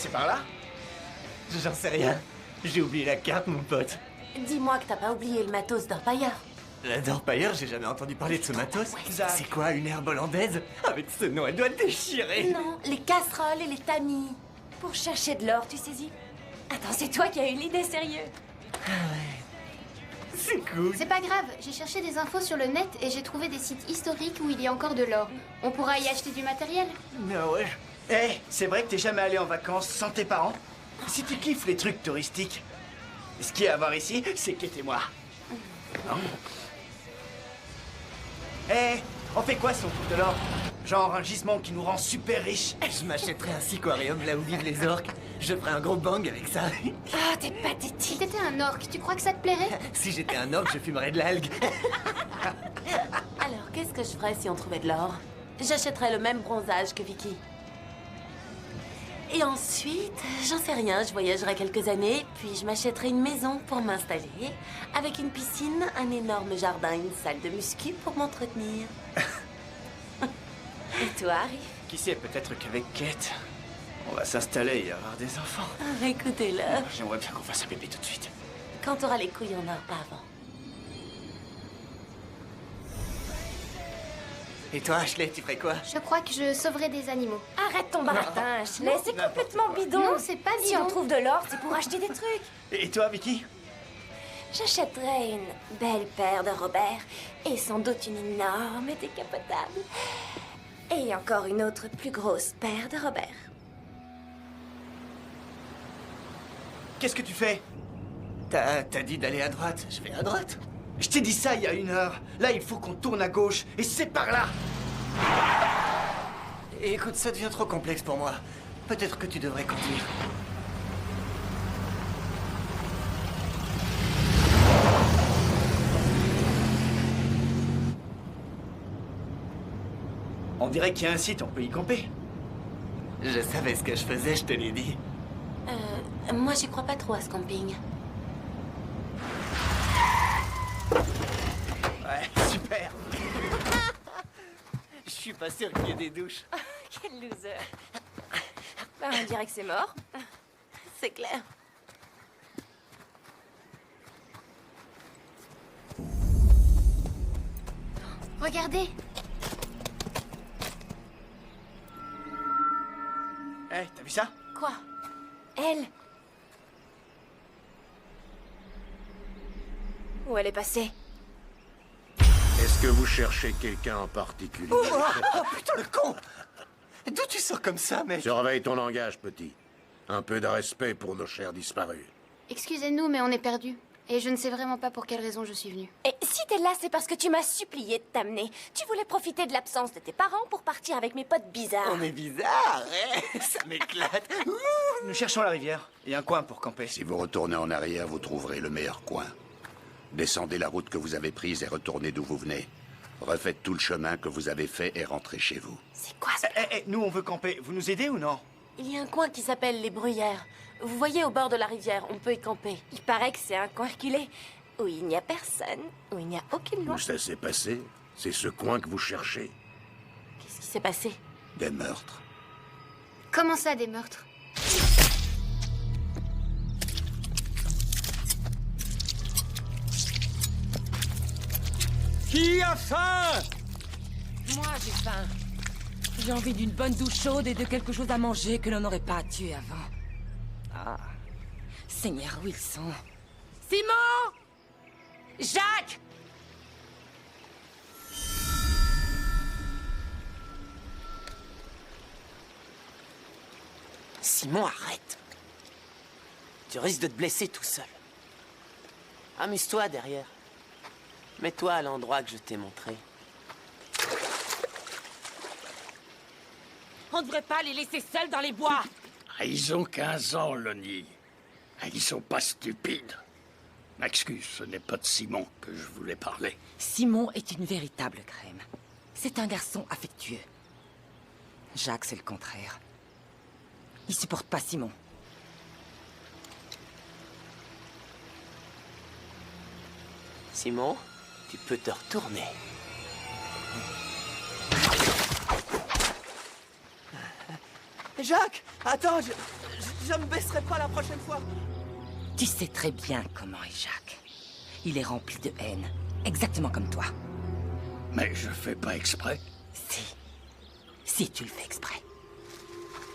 C'est par là? J'en sais rien. J'ai oublié la carte, mon pote. Dis-moi que t'as pas oublié le matos d'Orpailleur. La Dorpailleur, j'ai jamais entendu parler de ce matos. Ouais, C'est quoi, une herbe hollandaise? Avec ce nom, elle doit le déchirer. Non, les casseroles et les tamis. Pour chercher de l'or, tu saisis? Attends, c'est toi qui as eu l'idée, sérieux. C'est cool. C'est pas grave, j'ai cherché des infos sur le net et j'ai trouvé des sites historiques où il y a encore de l'or. On pourra y acheter du matériel. Mais ouais. Eh, c'est vrai que t'es jamais allé en vacances sans tes parents? Si tu kiffes les trucs touristiques, ce qu'il y a à voir ici, c'est quittez-moi. Eh, on fait quoi si on trouve de l'or? Genre un gisement qui nous rend super riches. Je m'achèterais un siquarium là où vivent les orques. Je ferais un gros bang avec ça. Ah, t'es Si pathétique. t'étais un orque, tu crois que ça te plairait? Si j'étais un orque, je fumerais de l'algue. Alors, qu'est-ce que je ferais si on trouvait de l'or? J'achèterais le même bronzage que Vicky. Et ensuite, j'en sais rien, je voyagerai quelques années, puis je m'achèterai une maison pour m'installer, avec une piscine, un énorme jardin, une salle de muscu pour m'entretenir. Et toi, Harry? Qui sait, peut-être qu'avec Kate, on va s'installer et avoir des enfants. Ah, écoutez-le. J'aimerais bien qu'on fasse un bébé tout de suite. Quand t'auras les couilles en or, pas avant. Et toi, Ashley, tu ferais quoi? Je crois que je sauverai des animaux. Arrête ton baratin, Ashley, c'est complètement bidon. Non, c'est pas Si bidon. on trouve de l'or, c'est pour acheter des trucs. Et toi, Vicky? J'achèterais une belle paire de Robert et sans doute une énorme et décapotable. Et encore une autre plus grosse paire de Robert. Qu'est-ce que tu fais? T'as dit d'aller à droite. Je vais à droite. Je t'ai dit ça il y a 1 heure. Là, il faut qu'on tourne à gauche. Et c'est par là. Écoute, ça devient trop complexe pour moi. Peut-être que tu devrais conduire. On dirait qu'il y a un site, on peut y camper. Je savais ce que je faisais, je te l'ai dit. Moi, j'y crois pas trop à ce camping. Ouais, super. Je suis pas sûr qu'il y ait des douches. Quel loser. Bah, on dirait que c'est mort. C'est clair. Regardez, Eh, t'as vu ça? Quoi? Elle? Où elle est passée? Est-ce que vous cherchez quelqu'un en particulier? Oh putain, le con! D'où tu sors comme ça, mec? Surveille ton langage, petit. Un peu de respect pour nos chers disparus. excusez-nous, mais on est perdus. Et je ne sais vraiment pas pour quelle raison je suis venue. Et si t'es là, c'est parce que tu m'as supplié de t'amener. Tu voulais profiter de l'absence de tes parents pour partir avec mes potes bizarres. On est bizarre, hein? Ça m'éclate. Nous cherchons la rivière. Il y a un coin pour camper. Si vous retournez en arrière, vous trouverez le meilleur coin. Descendez la route que vous avez prise et retournez d'où vous venez. Refaites tout le chemin que vous avez fait et rentrez chez vous. C'est quoi ce... Nous, on veut camper. Vous nous aidez ou non? Il y a un coin qui s'appelle les Bruyères. Vous voyez, au bord de la rivière, on peut y camper. Il paraît que c'est un coin reculé, où il n'y a personne, où il n'y a aucune loi. Où ça s'est passé? C'est ce coin que vous cherchez. Qu'est-ce qui s'est passé? Des meurtres. Comment ça, des meurtres? Qui a faim? Moi, j'ai faim. J'ai envie d'une bonne douche chaude et de quelque chose à manger que l'on n'aurait pas tué avant. Ah. Seigneur Wilson. Simon! Jacques! Simon, arrête. Tu risques de te blesser tout seul. Amuse-toi derrière. Mets-toi à l'endroit que je t'ai montré. On ne devrait pas les laisser seuls dans les bois. Ah, ils ont 15 ans, Lonnie. Ah, ils sont pas stupides. M'excuse, ce n'est pas de Simon que je voulais parler. Simon est une véritable crème. C'est un garçon affectueux. Jacques, c'est le contraire. Il supporte pas Simon. Simon, tu peux te retourner. Jacques, attends, je Je me baisserai pas la prochaine fois. Tu sais très bien comment est Jacques. Il est rempli de haine, exactement comme toi. Mais je fais pas exprès. Si tu le fais exprès.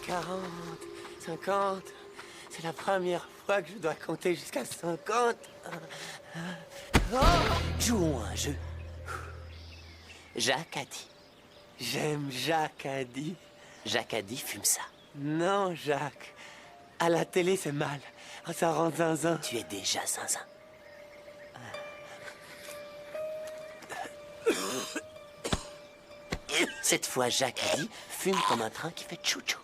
40, 50. C'est la première fois que je dois compter jusqu'à 50. Oh, jouons à un jeu. Jacques a dit. J'aime Jacques a dit. Jacques a dit, fume ça. Non, Jacques. À la télé, c'est mal. Ça rend zinzin. Tu es déjà zinzin. Cette fois, Jacques a dit, fume comme un train qui fait tchou-tchou.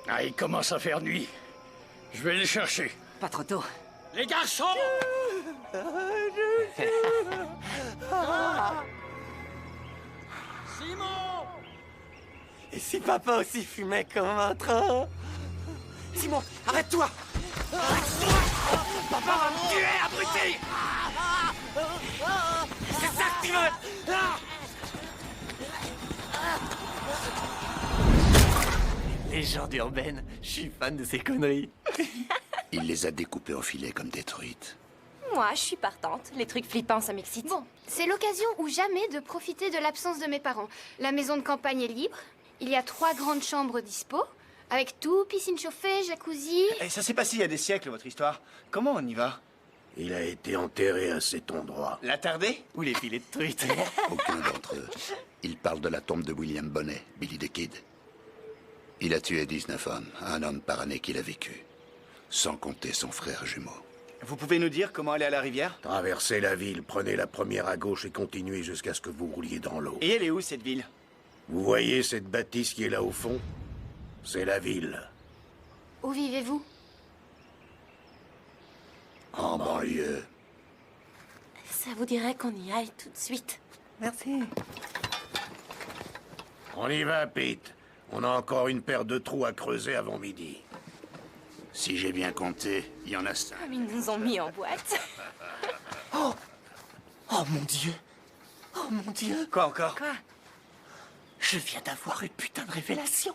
Ah, il commence à faire nuit. Je vais les chercher. Pas trop tôt. Les garçons! Simon! Et si papa aussi fumait comme un train? Simon, arrête-toi! Papa va me tuer, abruti! C'est ça que tu veux! Légende urbaine, je suis fan de ces conneries. Il les a découpées en filets comme des truites. Moi, je suis partante. Les trucs flippants, ça m'excite. Bon, c'est l'occasion ou jamais de profiter de l'absence de mes parents. La maison de campagne est libre. Il y a 3 grandes chambres dispo. Avec tout, piscine chauffée, jacuzzi. Et ça s'est passé il y a des siècles, votre histoire. Comment on y va? Il a été enterré à cet endroit. L'attardé? Ou les filets de truite. Aucun d'entre eux. Il parle de la tombe de William Bonnet, Billy the Kid. Il a tué 19 hommes, un homme par année qu'il a vécu. Sans compter son frère jumeau. Vous pouvez nous dire comment aller à la rivière? Traversez la ville, prenez la première à gauche et continuez jusqu'à ce que vous rouliez dans l'eau. Et elle est où, cette ville? Vous voyez cette bâtisse qui est là au fond? C'est la ville. Où vivez-vous? En banlieue. Ça vous dirait qu'on y aille tout de suite? Merci. On y va, Pete. On a encore une paire de trous à creuser avant midi. Si j'ai bien compté, il y en a 5. Comme ils nous ont mis en boîte. Oh mon Dieu! Oh mon Dieu! Quoi encore? Quoi? Je viens d'avoir une putain de révélation.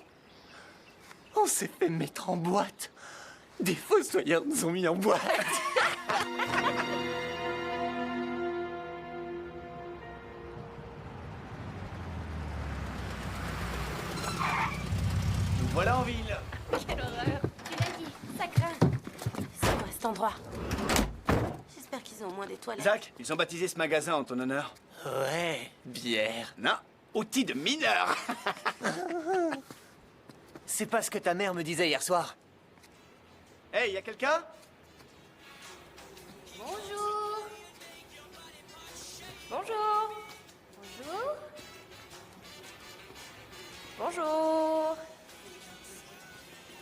On s'est fait mettre en boîte. Des fossoyeurs nous ont mis en boîte. Nous voilà en ville. Quelle horreur. Tu l'as dit, ça craint. C'est quoi cet endroit? J'espère qu'ils ont au moins des toilettes. Zach, ils ont baptisé ce magasin en ton honneur. Ouais, bière. Non, outil de mineur. C'est pas ce que ta mère me disait hier soir. Hey, y a quelqu'un? Bonjour. Bonjour. Bonjour. Bonjour.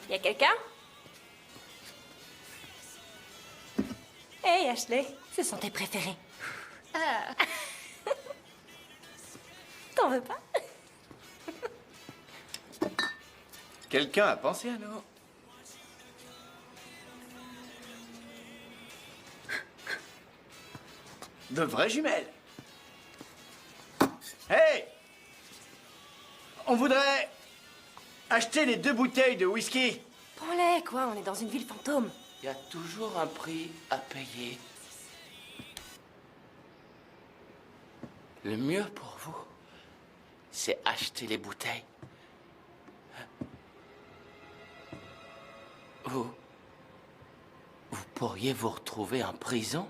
Y a quelqu'un? Hey Ashley, ce sont tes préférés. Ah, T'en veux pas? Quelqu'un a pensé à nous. De vraies jumelles. Hey! On voudrait acheter les 2 bouteilles de whisky. Prends-les, quoi, on est dans une ville fantôme. Il y a toujours un prix à payer. Le mieux pour vous, c'est acheter les bouteilles. Vous pourriez vous retrouver en prison.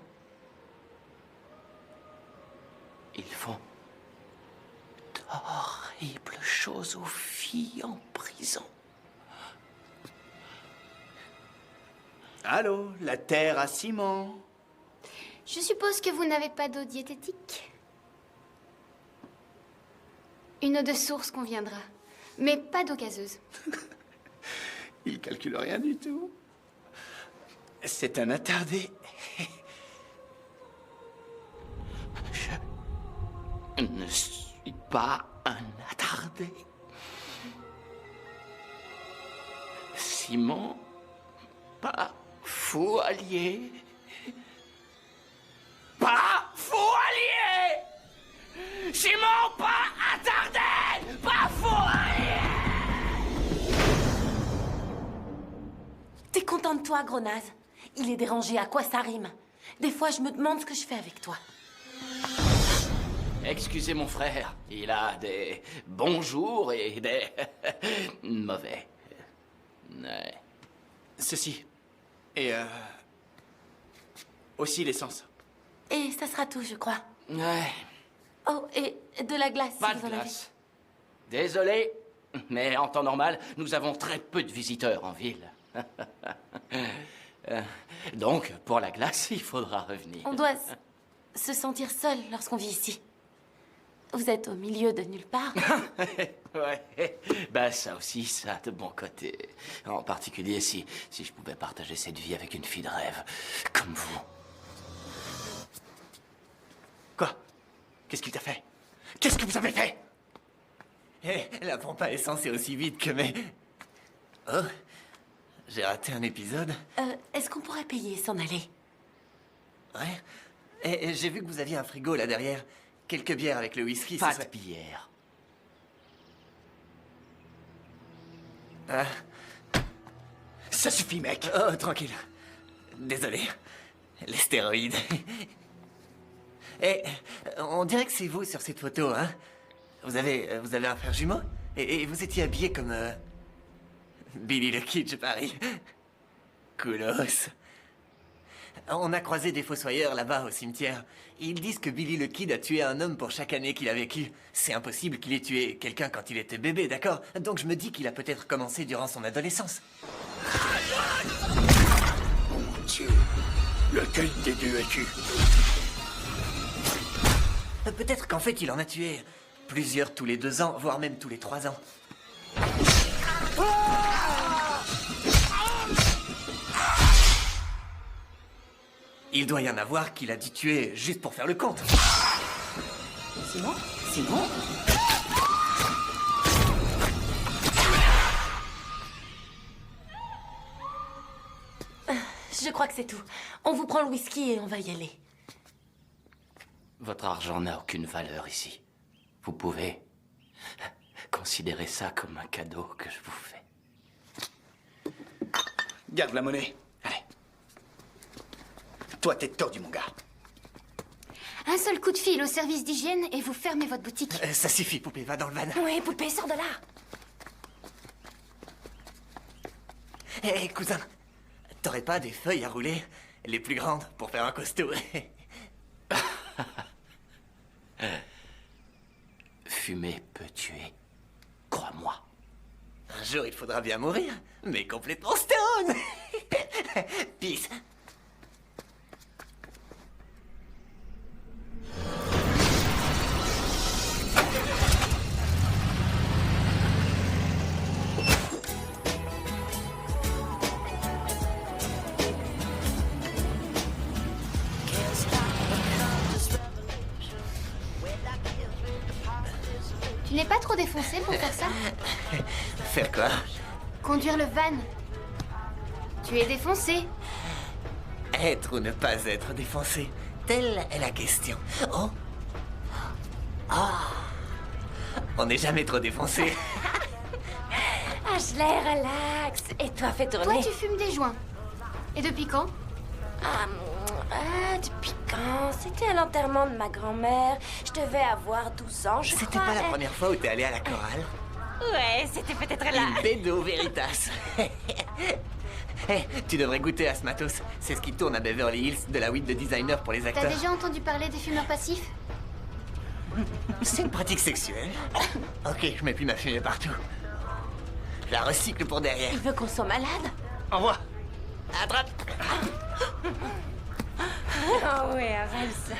Ils font d'horribles choses aux filles en prison. Allô, la terre à Simon. je suppose que vous n'avez pas d'eau diététique? Une eau de source conviendra, mais pas d'eau gazeuse. Il calcule rien du tout. C'est un attardé. Je ne suis pas un attardé. Simon, pas fou allié. Pas fou allié! Simon, Calme-toi, gros naze. Il est dérangé, à quoi ça rime? Des fois, je me demande ce que je fais avec toi. Excusez mon frère, il a des bons jours et des mauvais. Ouais. Ceci. Et aussi l'essence. Et ça sera tout, je crois. Ouais, Oh, et de la glace, pas si de vous en avez. glace. Désolé, mais en temps normal, nous avons très peu de visiteurs en ville. Donc, pour la glace, il faudra revenir. On doit se sentir seul lorsqu'on vit ici. Vous êtes au milieu de nulle part. Ouais, bah ça aussi, ça a de bons côtés. En particulier si je pouvais partager cette vie avec une fille de rêve, comme vous. Quoi? Qu'est-ce qu'il t'a fait? Qu'est-ce que vous avez fait? La pompe à essence est aussi vite que mes... Oh, j'ai raté un épisode. Est-ce qu'on pourrait payer et s'en aller? Ouais. Et j'ai vu que vous aviez un frigo là derrière. Quelques bières avec le whisky, Pas ce de serait... bière. Ah, Ça suffit, mec. oh, tranquille. Désolé. Les stéroïdes. On dirait que c'est vous sur cette photo, hein? Vous avez un frère jumeau? Et vous étiez habillé comme... Billy the Kid, je parie. Coolos. On a croisé des fossoyeurs là-bas au cimetière. Ils disent que Billy the Kid a tué un homme pour chaque année qu'il a vécu. C'est impossible qu'il ait tué quelqu'un quand il était bébé, d'accord? Donc je me dis qu'il a peut-être commencé durant son adolescence. Mon Dieu. Lequel des deux es-tu? Peut-être qu'en fait il en a tué plusieurs tous les 2 ans, voire même tous les 3 ans. Il doit y en avoir qu'il a dû tuer juste pour faire le compte. Simon? Je crois que c'est tout. On vous prend le whisky et on va y aller. Votre argent n'a aucune valeur ici. Vous pouvez considérer ça comme un cadeau que je vous fais. Garde la monnaie. Allez. Toi, t'es tordu, mon gars. Un seul coup de fil au service d'hygiène et vous fermez votre boutique. Ça suffit, poupée, va dans le van. Oui, poupée, sors de là. Hé, cousin, t'aurais pas des feuilles à rouler? Les plus grandes, pour faire un costaud. Fumer peut tuer. Crois-moi. Un jour, il faudra bien mourir, mais complètement stone. Peace. Tu n'es pas trop défoncé pour faire ça? Faire quoi? Conduire le van. Tu es défoncé. Être ou ne pas être défoncé, telle est la question. Oh. On n'est jamais trop défoncé. Ashley, relax. Et toi, fais Toi, tourner. tu fumes des joints. Et depuis quand? Depuis quand? C'était à l'enterrement de ma grand-mère. Je devais avoir 12 ans, je C'était crois. pas la première fois où t'es allé à la chorale? Ouais, c'était peut-être là. In Bedo Veritas. Tu devrais goûter à ce matos. C'est ce qui tourne à Beverly Hills, de la weed de designer pour les T'as acteurs. déjà entendu parler des fumeurs passifs? C'est une pratique sexuelle. Ok, je mets plus ma fumée partout. Je la recycle pour derrière. Il veut qu'on soit malade? Envoie. Attrape. Oh ouais, avale ça.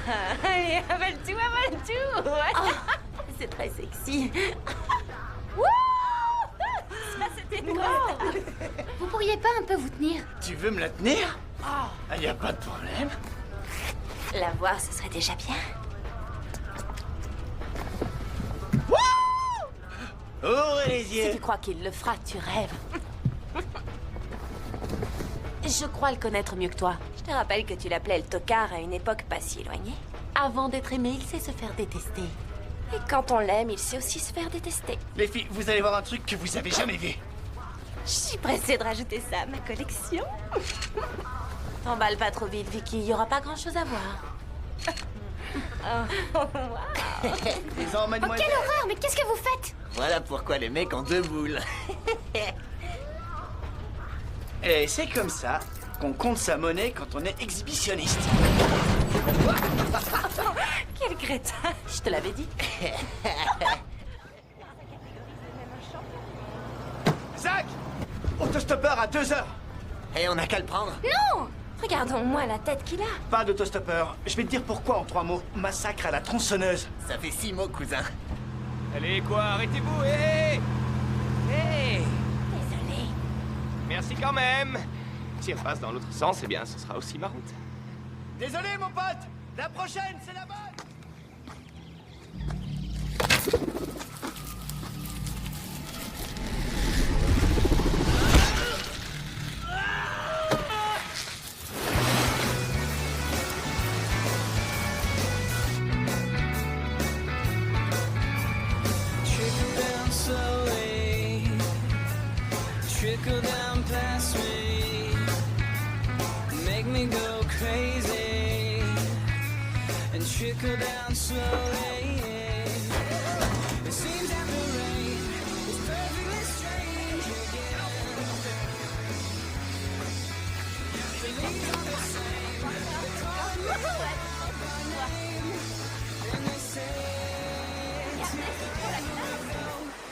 Allez, avale tout, avale tout. C'est très sexy. Ça, c'était drôle. Vous pourriez pas un peu vous tenir? Tu veux me la tenir? Ah, y a pas de problème. La voir, ce serait déjà bien. Ouvrez les Si yeux. tu crois qu'il le fera, tu rêves. Je crois le connaître mieux que toi. Je te rappelle que tu l'appelais le tocard à une époque pas si éloignée. Avant d'être aimé, il sait se faire détester. Et quand on l'aime, il sait aussi se faire détester. Les filles, vous allez voir un truc que vous avez jamais vu. Je suis pressée de rajouter ça à ma collection. T'emballe pas trop vite, Vicky. Il y aura pas grand-chose à voir. Disons, mademoiselle. Quelle horreur, mais qu'est-ce que vous faites? Voilà pourquoi les mecs ont 2 boules. Et c'est comme ça qu'on compte sa monnaie quand on est exhibitionniste. Quel crétin. Je te l'avais dit. Zach! Autostoppeur à 2 heures. Et on a qu'à le prendre. Non! Regardons-moi la tête qu'il a. Pas d'autostoppeur. Je vais te dire pourquoi en 3 mots. Massacre à la tronçonneuse. Ça fait 6 mots, cousin. Allez, quoi, arrêtez-vous, hé! Hé! Désolée. Merci quand même. Si on passe dans l'autre sens, eh bien, ce sera aussi ma route. Désolé, mon pote. La prochaine, c'est la bonne. Trickle down past me, make me go crazy, and trickle down slowly. It seems that the rain is perfectly strange again. The leaves are the same, they call me by name, and they say to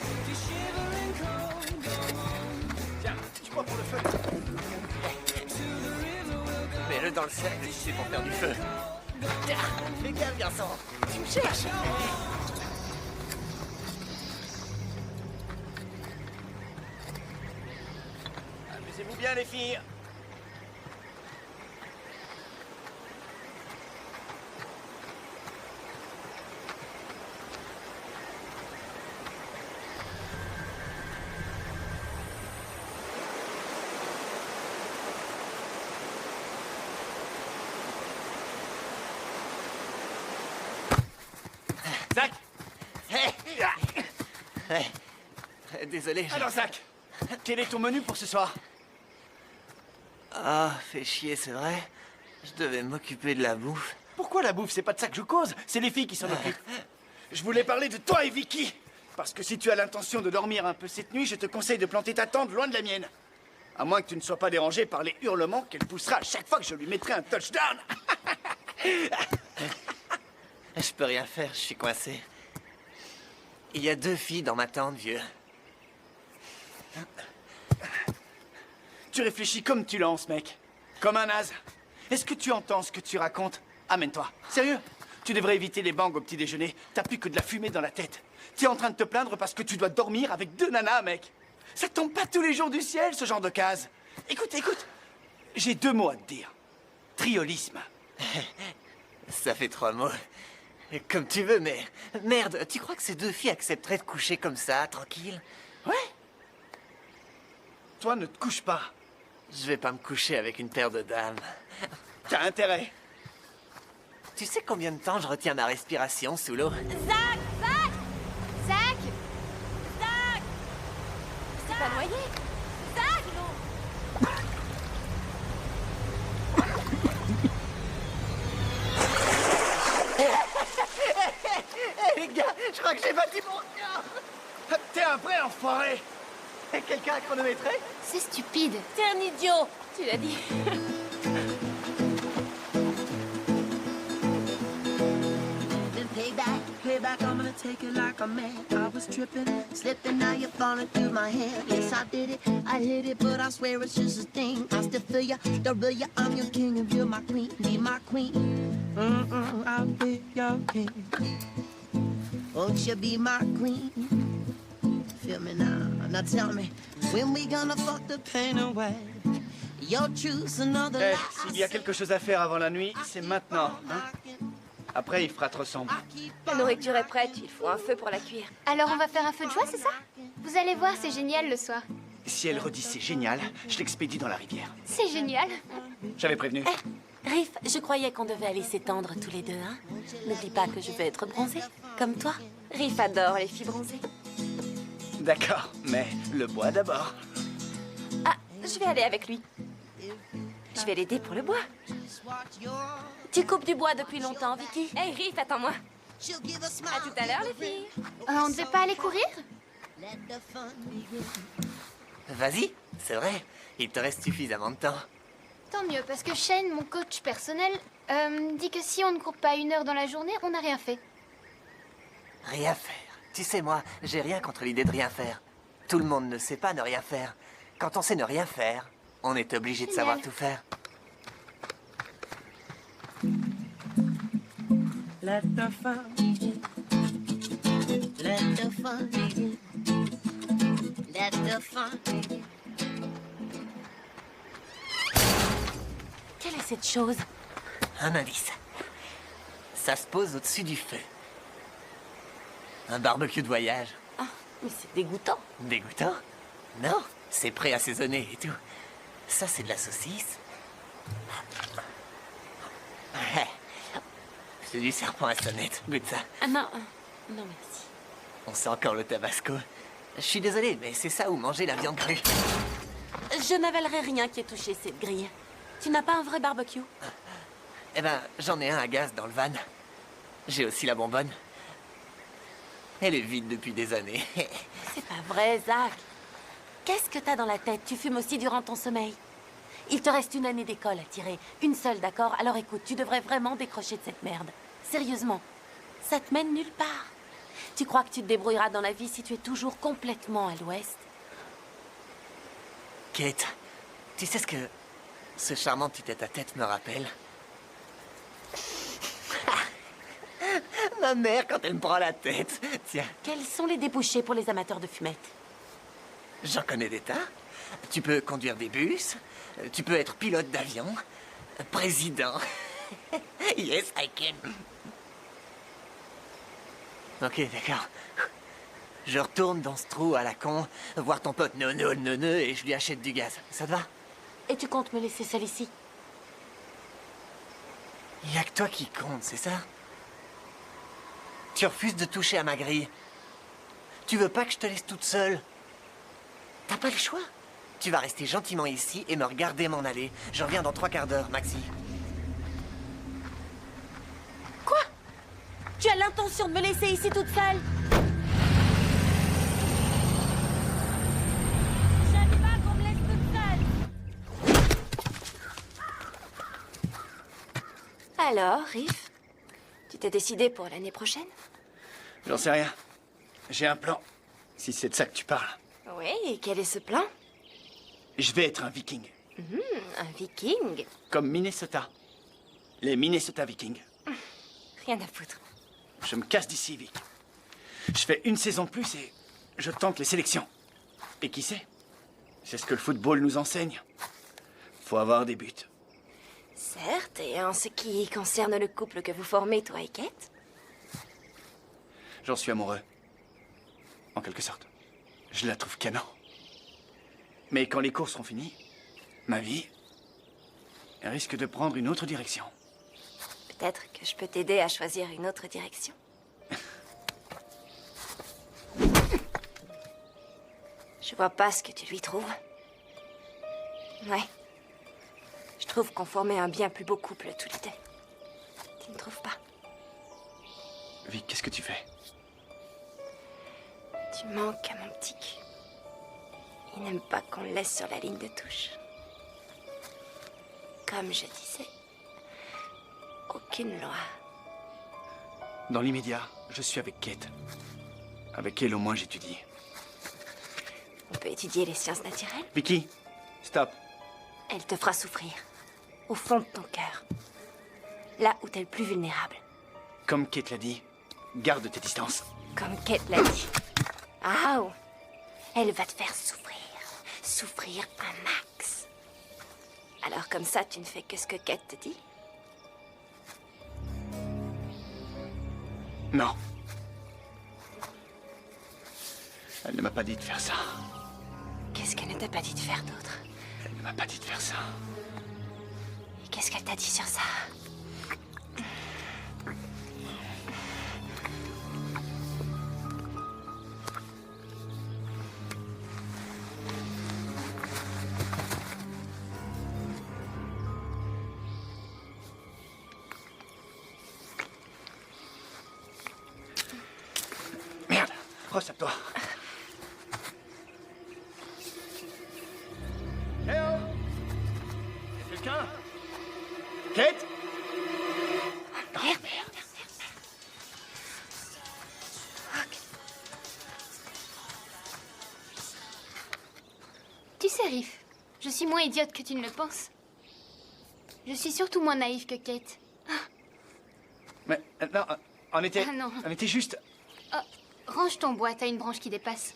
if you're shivering cold, go home. Tiens, tu vois pour le feu. Mets-le dans le cercle si c'est pour faire du feu. Fais gaffe, garçon. Tu me cherches. Amusez-vous bien, les filles. Zach! Désolé. Alors, Zach, quel est ton menu pour ce soir? Ah, fait chier, c'est vrai. Je devais m'occuper de la bouffe. Pourquoi la bouffe? C'est pas de ça que je cause, c'est les filles qui s'en occupent. Je voulais parler de toi et Vicky. Parce que si tu as l'intention de dormir un peu cette nuit, je te conseille de planter ta tente loin de la mienne. À moins que tu ne sois pas dérangé par les hurlements qu'elle poussera à chaque fois que je lui mettrai un touchdown. Je peux rien faire, je suis coincé. Il y a 2 filles dans ma tente, vieux. Tu réfléchis comme tu lances, mec. Comme un naze. Est-ce que tu entends ce que tu racontes? Amène-toi. Sérieux? Tu devrais éviter les bangs au petit déjeuner. T'as plus que de la fumée dans la tête. T'es en train de te plaindre parce que tu dois dormir avec 2 nanas, mec. Ça tombe pas tous les jours du ciel, ce genre de case. Écoute, écoute. J'ai 2 mots à te dire. Triolisme. Ça fait 3 mots. Comme tu veux, mais... Merde, tu crois que ces 2 filles accepteraient de coucher comme ça, tranquille? Ouais. Toi, ne te couche pas. Je vais pas me coucher avec une paire de dames. T'as intérêt. Tu sais combien de temps je retiens ma respiration sous l'eau? Zach! Zach! Zach! Zach! C'est pas noyé? Zach! Les gars, je crois que j'ai battu mon record! T'es un vrai enfoiré. Quelqu'un a chronométré? C'est stupide. T'es un idiot! Tu l'as dit. Payback, I'm gonna take it like a man. I was tripping, slipping, now you're falling through my hand. Yes, I did it, I hit it, but I swear it's just a thing. I still feel ya, the real ya, I'm your king, and you're my queen, be my queen. I'll be your king. Won't you be my queen? Feel me now, now tell me, when we gonna fuck the pain away? Your truth's another lie. S'il y a quelque chose à faire avant la nuit, c'est maintenant. Hein? Après, il fera trop sombre. La nourriture est prête, il faut un feu pour la cuire. Alors on va faire un feu de joie, c'est ça? Vous allez voir, c'est génial le soir. Si elle redit c'est génial, je l'expédie dans la rivière. C'est génial. J'avais prévenu. Riff, je croyais qu'on devait aller s'étendre tous les deux, hein? N'oublie pas que je vais être bronzée, comme toi. Riff adore les filles bronzées. D'accord, mais le bois d'abord. Ah, je vais aller avec lui. Je vais l'aider pour le bois. Tu coupes du bois depuis longtemps, Vicky. Hey, Riff, attends-moi. À tout à l'heure, les filles. On ne devait pas aller courir? Vas-y, c'est vrai. Il te reste suffisamment de temps. Tant mieux, parce que Shane, mon coach personnel, dit que si on ne court pas 1 heure dans la journée, on n'a rien fait. Rien faire. Tu sais, moi, j'ai rien contre l'idée de rien faire. Tout le monde ne sait pas ne rien faire. Quand on sait ne rien faire, on est obligé de savoir tout faire. Let the fun begin. Let the fun begin. Let the fun begin. Quelle est cette chose? Un indice. Ça se pose au-dessus du feu. Un barbecue de voyage. Ah, mais c'est dégoûtant. Dégoûtant? Non, c'est prêt à assaisonner et tout. Ça, c'est de la saucisse. C'est du serpent à sonnette. Goûte ça. Ah non, non merci. On sent encore le tabasco. Je suis désolé, mais c'est ça ou manger la viande crue. Je n'avalerai rien qui ait touché cette grille. Tu n'as pas un vrai barbecue? Eh ben, j'en ai un à gaz dans le van. J'ai aussi la bonbonne. Elle est vide depuis des années. C'est pas vrai, Zach. Qu'est-ce que t'as dans la tête? Tu fumes aussi durant ton sommeil. Il te reste 1 année d'école à tirer. Une seule, d'accord? Alors écoute, tu devrais vraiment décrocher de cette merde. Sérieusement, ça te mène nulle part. Tu crois que tu te débrouilleras dans la vie si tu es toujours complètement à l'ouest? Kate, tu sais ce que ce charmant petit tête-à-tête me rappelle? Ma mère quand elle me prend la tête. Tiens. Quels sont les débouchés pour les amateurs de fumette? J'en connais des tas. Tu peux conduire des bus. Tu peux être pilote d'avion. Président. Yes, I can. Ok, d'accord. Je retourne dans ce trou à la con, voir ton pote nono et je lui achète du gaz. Ça te va? Et tu comptes me laisser seule ici? Y a que toi qui compte, c'est ça? Tu refuses de toucher à ma grille. Tu veux pas que je te laisse toute seule? T'as pas le choix. Tu vas rester gentiment ici et me regarder m'en aller. Je reviens dans 3 quarts d'heure, Maxi. Quoi? Tu as l'intention de me laisser ici toute seule? J'aime pas qu'on me laisse toute seule. Alors, Riff, tu t'es décidé pour l'année prochaine? J'en sais rien. J'ai un plan, si c'est de ça que tu parles. Oui, et quel est ce plan? Je vais être un viking. Un viking? Comme Minnesota. Les Minnesota Vikings. Rien à foutre. Je me casse d'ici, Vic. Je fais 1 saison de plus et je tente les sélections. Et qui sait? C'est ce que le football nous enseigne. Faut avoir des buts. Certes, et en ce qui concerne le couple que vous formez, toi et Kate? J'en suis amoureux. En quelque sorte. Je la trouve canon. Mais quand les courses seront finies, ma vie elle risque de prendre une autre direction. Peut-être que je peux t'aider à choisir une autre direction. Je vois pas ce que tu lui trouves. Ouais. Je trouve qu'on formait un bien plus beau couple tous les deux. Tu ne trouves pas? Vic, qu'est-ce que tu fais? Tu manques à mon petit cul. Il n'aime pas qu'on le laisse sur la ligne de touche. Comme je disais, aucune loi. Dans l'immédiat, je suis avec Kate. Avec elle, au moins, j'étudie. On peut étudier les sciences naturelles. Vicky, stop. Elle te fera souffrir. Au fond de ton cœur. Là où t'es le plus vulnérable. Comme Kate l'a dit, garde tes distances. Comme Kate l'a dit. Ah, oh. Elle va te faire souffrir. Souffrir un max. Alors comme ça, tu ne fais que ce que Kate te dit? Non. Elle ne m'a pas dit de faire ça. Qu'est-ce qu'elle ne t'a pas dit de faire d'autre? Elle ne m'a pas dit de faire ça. Et qu'est-ce qu'elle t'a dit sur ça? Ressape-toi. Eh oh! Y'a quelqu'un? Kate? Merde. Tu sais, Riff, je suis moins idiote que tu ne le penses. Je suis surtout moins naïve que Kate. Mais non, on était... Ah, non. On était juste... Oh, range ton bois, t'as une branche qui dépasse.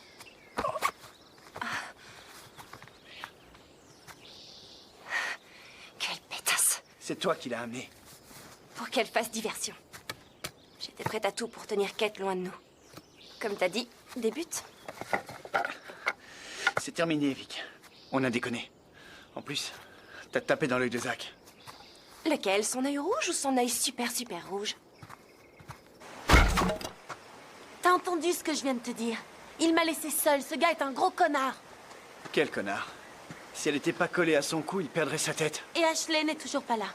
Quelle pétasse. C'est toi qui l'as amené. Pour qu'elle fasse diversion. J'étais prête à tout pour tenir Kate loin de nous. Comme t'as dit, débute. C'est terminé, Vic. On a déconné. En plus, t'as tapé dans l'œil de Zach. Lequel? Son œil rouge ou son œil super rouge? T'as entendu ce que je viens de te dire? Il m'a laissé seul. Ce gars est un gros connard. Quel connard. Si elle n'était pas collée à son cou, il perdrait sa tête. Et Ashley n'est toujours pas là.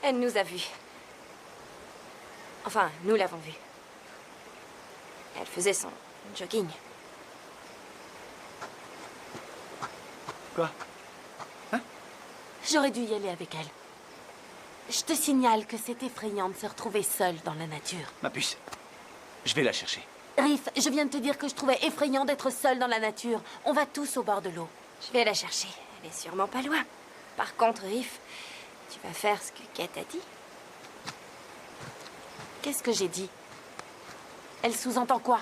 Elle nous a vus. Enfin, nous l'avons vue. Elle faisait son jogging. Quoi? J'aurais dû y aller avec elle. Je te signale que c'est effrayant de se retrouver seule dans la nature. Ma puce, je vais la chercher. Riff, je viens de te dire que je trouvais effrayant d'être seule dans la nature. On va tous au bord de l'eau. Je vais la chercher. Elle est sûrement pas loin. Par contre, Riff, tu vas faire ce que Kate a dit. Qu'est-ce que j'ai dit? Elle sous-entend quoi?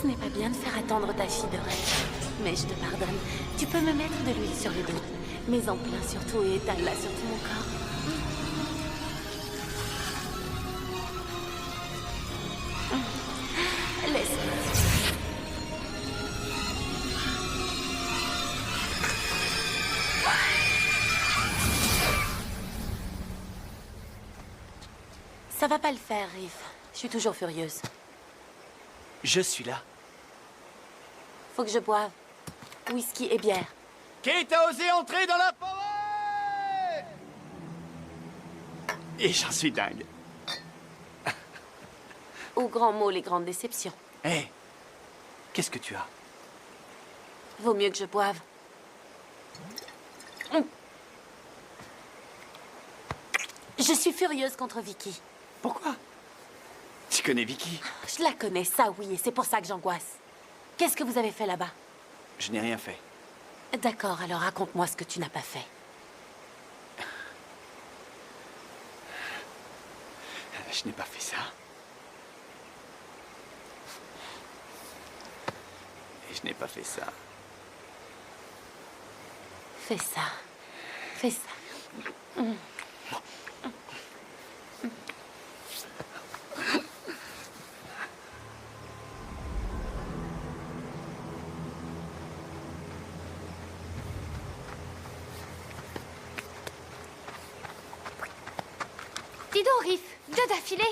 Ce n'est pas bien de faire attendre ta fille de rêve. Mais je te pardonne. Tu peux me mettre de l'huile sur le dos. Mais en plein surtout et étale-la sur tout mon corps. Laisse-moi. Ça va pas le faire, Riff. Je suis toujours furieuse. Je suis là. Faut que je boive. Whisky et bière. Kate a osé entrer dans la forêt! Et j'en suis dingue. Aux grands mots, les grandes déceptions. Hé, qu'est-ce que tu as? Vaut mieux que je boive. Je suis furieuse contre Vicky. Pourquoi? Tu connais Vicky? Je la connais, ça oui, et c'est pour ça que j'angoisse. Qu'est-ce que vous avez fait là-bas? Je n'ai rien fait. D'accord, alors raconte-moi ce que tu n'as pas fait. Je n'ai pas fait ça. Et je n'ai pas fait ça. Fais ça. Fais ça. Dis donc, Riff, 2 d'affilée.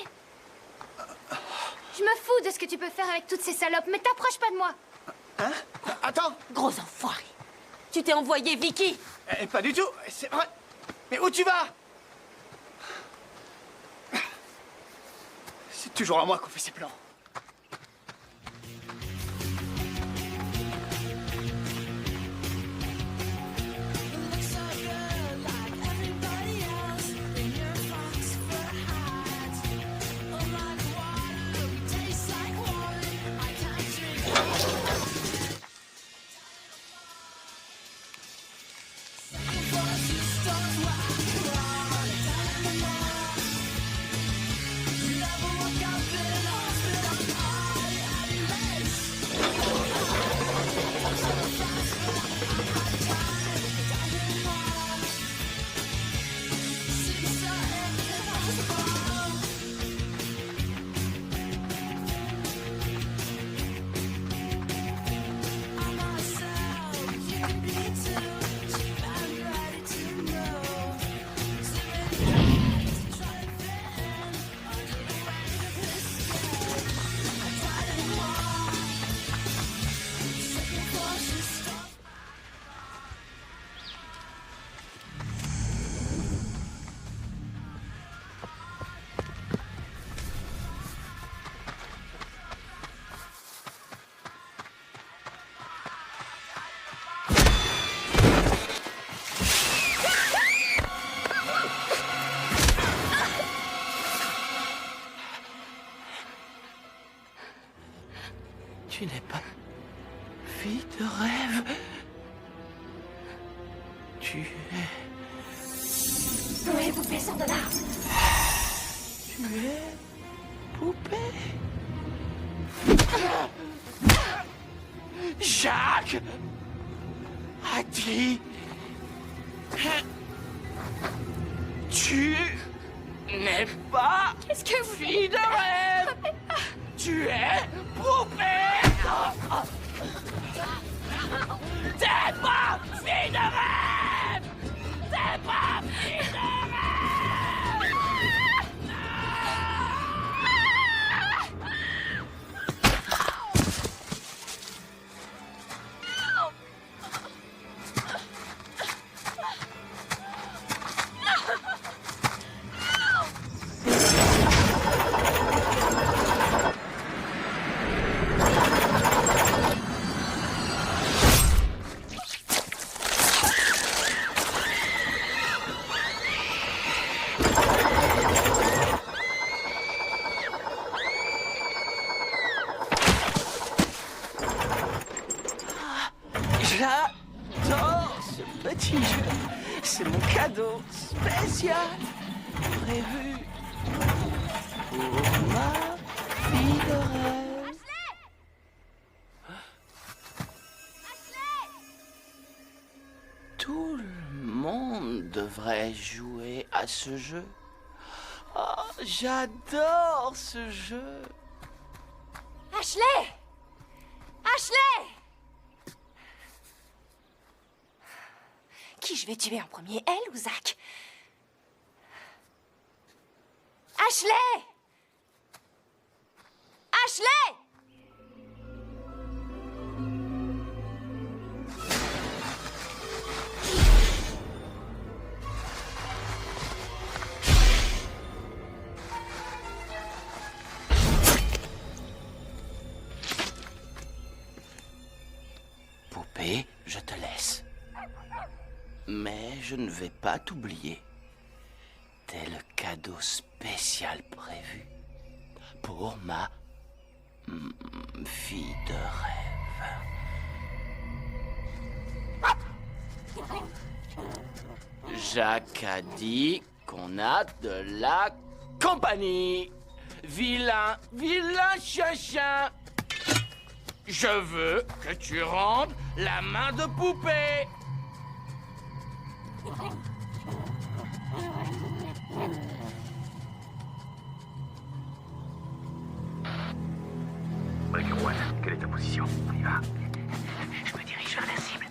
Je me fous de ce que tu peux faire avec toutes ces salopes, mais t'approches pas de moi. Hein? Attends! Gros enfoiré. Tu t'es envoyé Vicky. Pas du tout, c'est vrai. Mais où tu vas? C'est toujours à moi qu'on fait ces plans. Tu n'es pas fille de rêve. Tu es... Noé, poupée, sors de là. Tu es... poupée. Jacques a dit... Tu n'es pas Qu'est-ce que vous... fille de rêve. Tu es poupée. T'es pas fille de rêve. T'es pas fille de J'adore ce petit jeu. C'est mon cadeau spécial prévu pour ma fille de rêve. Tout le monde devrait jouer à ce jeu. Oh, j'adore ce jeu. Ashley! Ashley! Qui je vais tuer en premier, elle ou Zach? Ashley! Ashley! Poupée, je te laisse. Mais je ne vais pas t'oublier. T'es le cadeau spécial prévu pour ma fille de rêve. Jacques a dit qu'on a de la compagnie. Vilain, vilain chien. Je veux que tu rendes la main de poupée. Breaker One, quelle est ta position? On y va. Je me dirige vers la cible.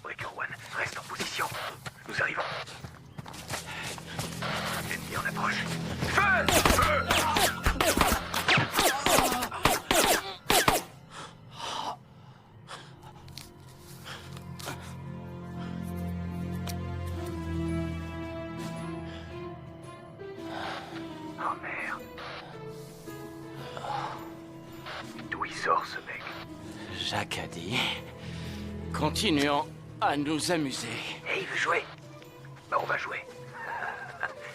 Breaker One, reste en position. Nous arrivons. Ennemi en approche. Feu! Feu! Oh merde. D'où il sort ce mec? Jacques a dit... Continuons à nous amuser. Et il veut jouer. Bah on va jouer.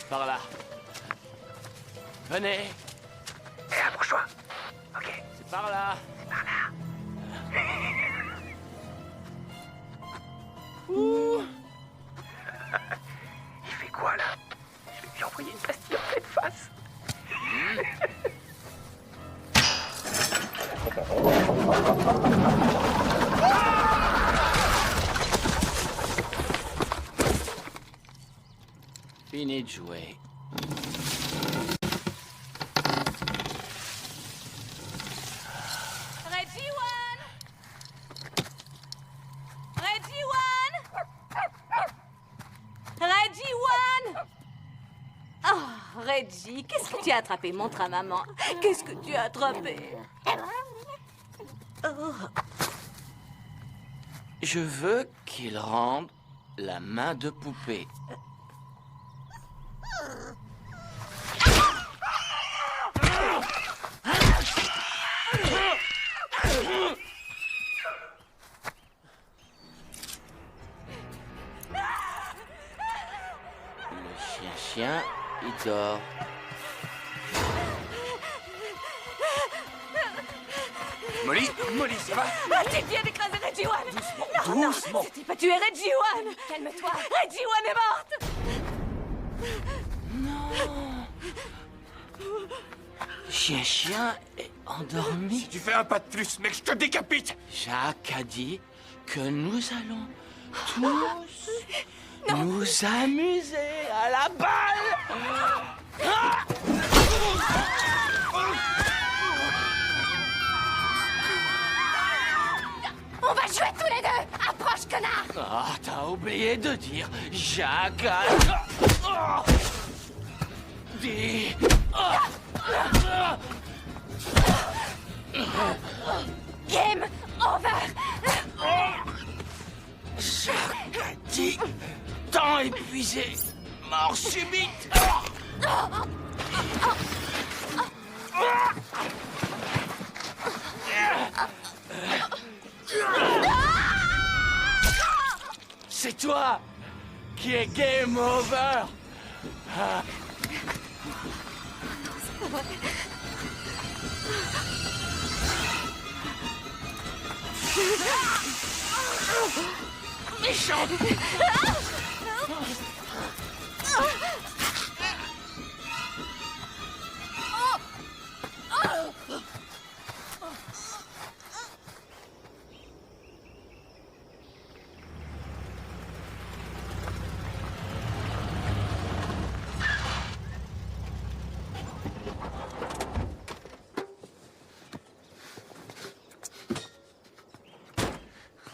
Par là. Venez. Eh, approche-toi. Ok. C'est par là. C'est par là. Ouh. Il fait quoi là? Je vais lui envoyer une pastille en pleine face. Fini de jouer. Reggie One! Reggie One! Reggie One! Oh, Reggie, qu'est-ce que tu as attrapé? Montre à maman. Qu'est-ce que tu as attrapé? Oh. Je veux qu'il rende la main de poupée. Le chien, il dort. Molly, ça va? Ah, tu viens d'écraser Reggie One. Non, doucement. c'était pas tuer Reggie One. Calme-toi. Reggie One est morte. Chien est endormi. Si tu fais un pas de plus, mec, je te décapite. Jacques a dit que nous allons tous nous amuser à la balle. On va jouer tous les deux. Approche, connard. Ah, t'as oublié de dire Jacques a dit... Game over. Jacques a dit... Temps épuisé, mort subite. C'est toi qui es game over. Méchant.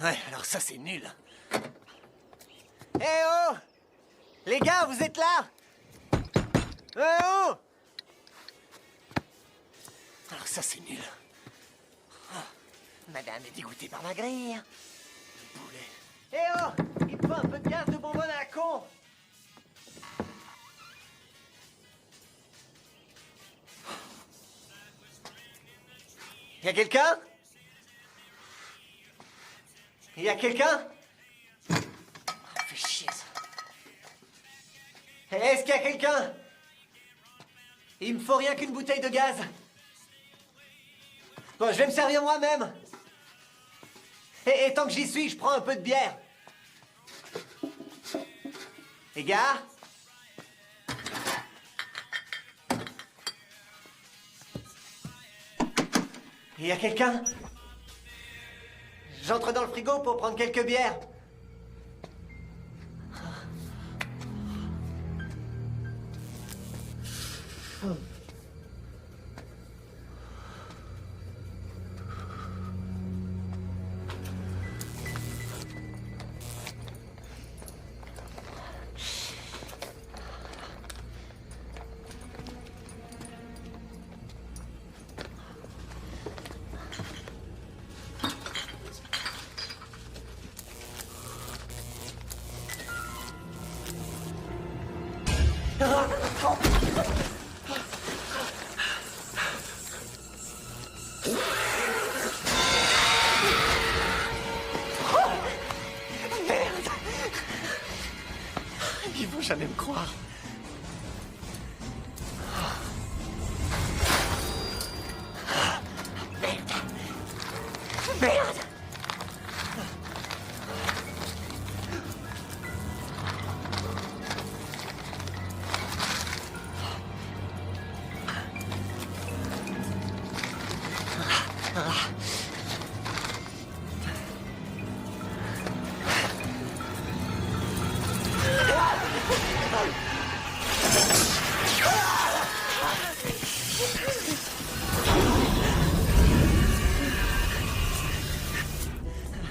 Ouais, alors ça c'est nul. Eh oh! Les gars, vous êtes là? Eh oh! Alors ça c'est nul. Ah, madame est dégoûtée par ma grille. Le boulet. Eh oh! Il te faut un peu de gaz de bonbonne à la con! Y'a quelqu'un? Il y a quelqu'un? Fais chier ça. Est-ce qu'il y a quelqu'un? Il me faut rien qu'une bouteille de gaz. Bon, je vais me servir moi-même. Et tant que j'y suis, je prends un peu de bière. Les gars? Il y a quelqu'un? J'entre dans le frigo pour prendre quelques bières. Ils vont jamais me croire. Merde. Merde.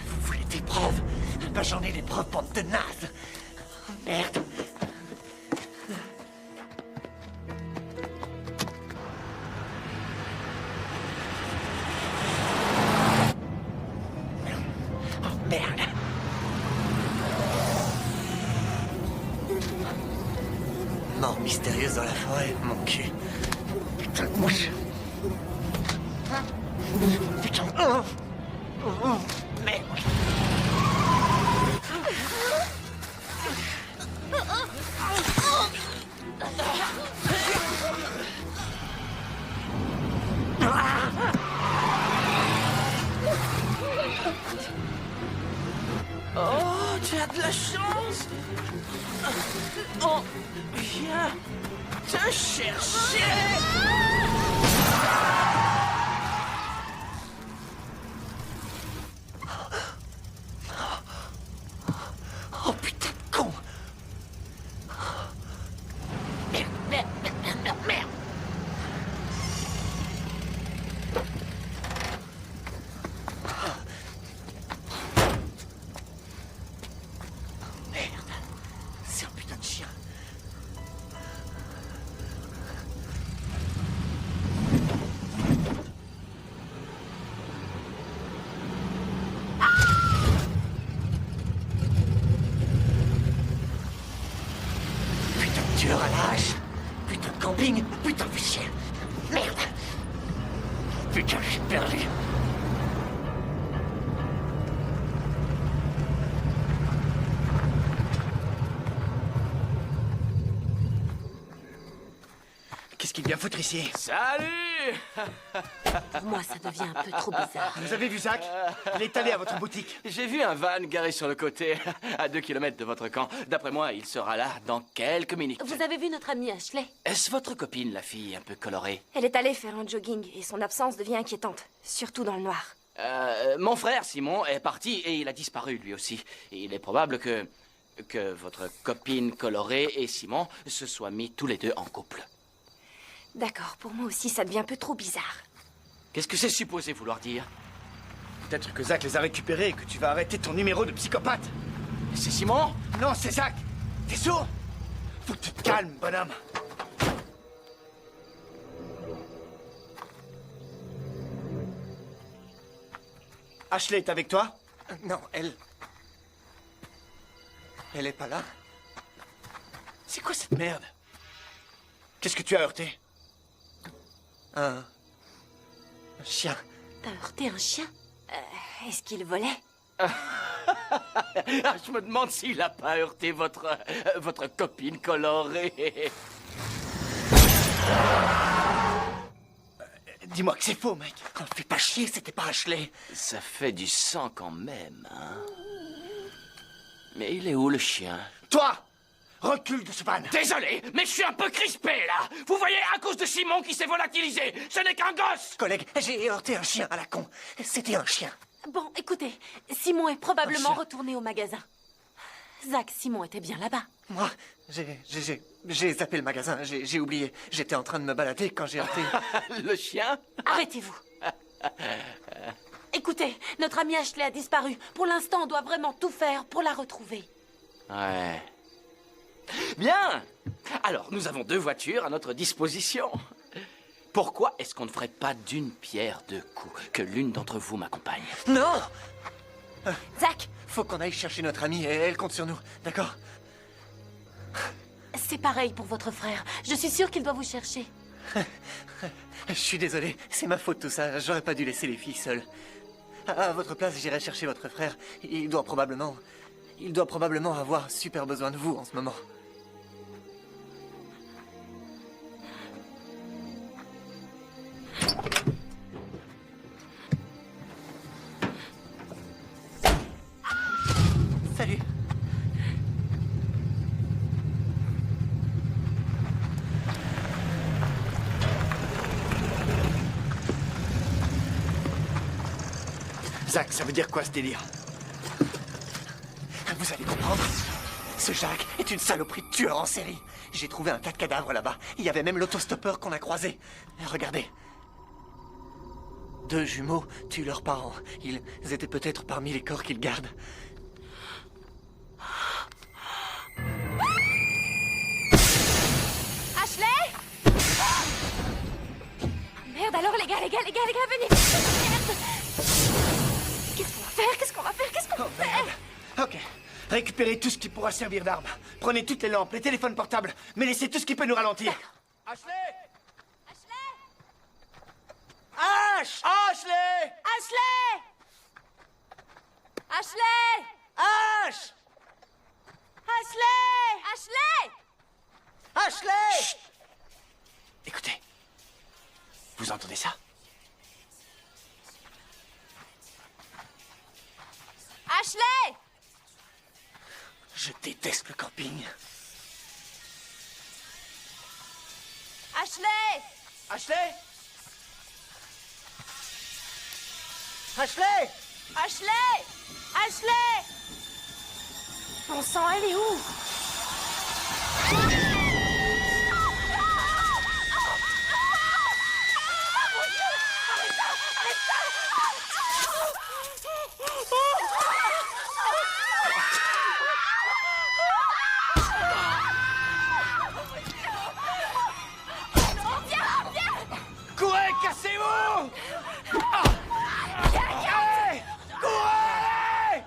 Vous voulez des preuves? Ben, j'en ai des preuves, bande de nazes. Merde. Oh, merde. Mort mystérieuse dans la forêt, mon cul. Putain de mouche. Putain. Merde. de la chance. On vient te chercher. Oh putain de con! Merde, merde, merde, merde, merde. Merde! C'est un putain de chien! Putain de tueur à l'âge! Putain de camping! Putain de chien! Merde! Putain, j'ai perdu! Qu'est-ce qu'il vient foutre ici? Salut. Pour moi, ça devient un peu trop bizarre. Vous avez vu Zach? Il est allé à votre boutique. J'ai vu un van garé sur le côté, à 2 kilomètres de votre camp. D'après moi, il sera là dans quelques minutes. Vous avez vu notre amie Ashley? Est-ce votre copine, la fille un peu colorée? Elle est allée faire un jogging et son absence devient inquiétante, surtout dans le noir. Mon frère, Simon, est parti et il a disparu lui aussi. Il est probable que votre copine colorée et Simon se soient mis tous les deux en couple. D'accord, pour moi aussi, ça devient un peu trop bizarre. Qu'est-ce que c'est supposé vouloir dire? Peut-être que Zach les a récupérés et que tu vas arrêter ton numéro de psychopathe. C'est Simon? Non, c'est Zach. T'es sourd? Faut que tu te calmes, bonhomme. Ashley est avec toi? Non, elle est pas là? C'est quoi cette merde? Qu'est-ce que tu as heurté? Un chien. T'as heurté un chien? Est-ce qu'il volait? Je me demande s'il a pas heurté votre copine colorée. Dis-moi que c'est faux, mec. Oh, fais pas chier, c'était pas Ashley. Ça fait du sang quand même, hein? Mais il est où le chien? Toi! Recule de ce van. Désolé, mais je suis un peu crispé, là. Vous voyez, à cause de Simon qui s'est volatilisé. Ce n'est qu'un gosse. Collègue, j'ai heurté un chien à la con. C'était un chien. Bon, écoutez, Simon est probablement retourné au magasin. Zach, Simon était bien là-bas. Moi, j'ai zappé le magasin, j'ai oublié. J'étais en train de me balader quand j'ai heurté... Le chien? Arrêtez-vous. Écoutez, notre amie Ashley a disparu. Pour l'instant, on doit vraiment tout faire pour la retrouver. Ouais. Bien. Alors, nous avons 2 voitures à notre disposition. Pourquoi est-ce qu'on ne ferait pas d'une pierre 2 coups? Que l'une d'entre vous m'accompagne. Non! Zach! Faut qu'on aille chercher notre amie et elle compte sur nous, d'accord? C'est pareil pour votre frère. Je suis sûre qu'il doit vous chercher. Je suis désolé, c'est ma faute tout ça. J'aurais pas dû laisser les filles seules. À votre place, j'irai chercher votre frère. Il doit probablement avoir super besoin de vous en ce moment. Salut. Zach, ça veut dire quoi ce délire? Vous allez comprendre. Ce Jacques est une saloperie de tueur en série. J'ai trouvé un tas de cadavres là-bas. Il y avait même l'autostoppeur qu'on a croisé. Regardez. 2 jumeaux tuent leurs parents. Ils étaient peut-être parmi les corps qu'ils gardent. Ashley! Merde, alors les gars, venez! Merde! Qu'est-ce qu'on va faire? Ok. Récupérez tout ce qui pourra servir d'arme. Prenez toutes les lampes, les téléphones portables, mais laissez tout ce qui peut nous ralentir. Ashley! Ash! Ashley! Ashley! Ashley! Ash! Ashley! Ashley! Ashley! Chut! Écoutez. Vous entendez ça? Ashley! Je déteste le camping. Ashley! Ashley? Ashley! Ashley! Ashley! Mon sang, elle est où? Courez, cassez-vous! Hey! Courez!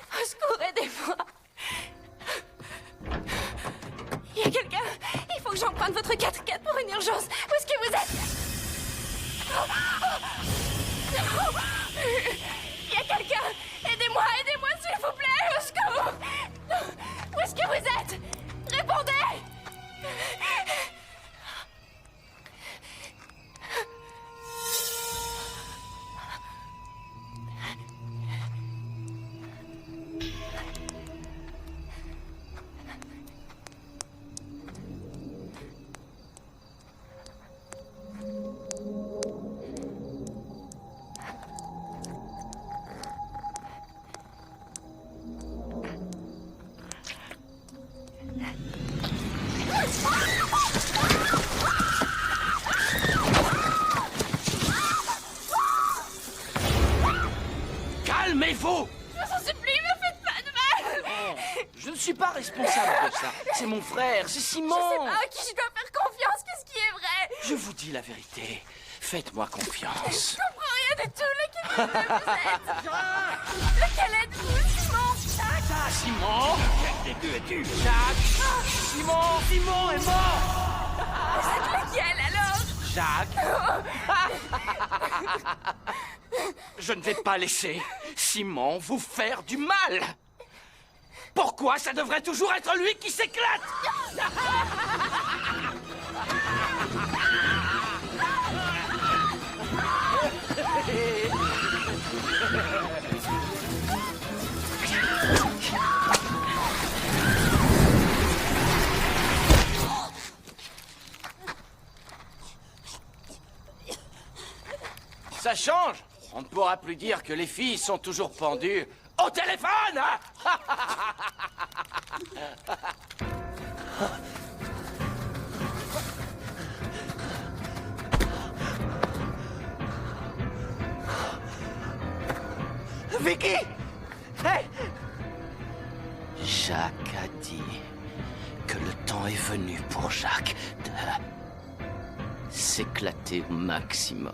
Au secours, aidez-moi. Il y a quelqu'un. Il faut que j'emprunte votre 4x4 pour une urgence. Où est-ce que vous êtes? Il y a quelqu'un. Aidez-moi, aidez-moi, s'il vous plaît. Au secours. Où est-ce que vous êtes? Répondez. Calmez-vous! Je vous en supplie, me faites pas de mal. Je ne suis pas responsable de ça. C'est mon frère, c'est Simon. Je sais pas à qui je dois faire confiance. Qu'est-ce qui est vrai? Je vous dis la vérité. Faites-moi confiance. Je comprends rien du tout. Lequel vous êtes? Lequel êtes-vous, Simon? Ah, Simon! Lequel des deux es-tu? Jacques! Simon est mort! Vous êtes lequel alors? Jacques! Je ne vais pas laisser Simon vous faire du mal! Pourquoi ça devrait toujours être lui qui s'éclate? Ça change. On ne pourra plus dire que les filles sont toujours pendues au téléphone. Vicky! Hey! Jacques a dit que le temps est venu pour Jacques de s'éclater au maximum.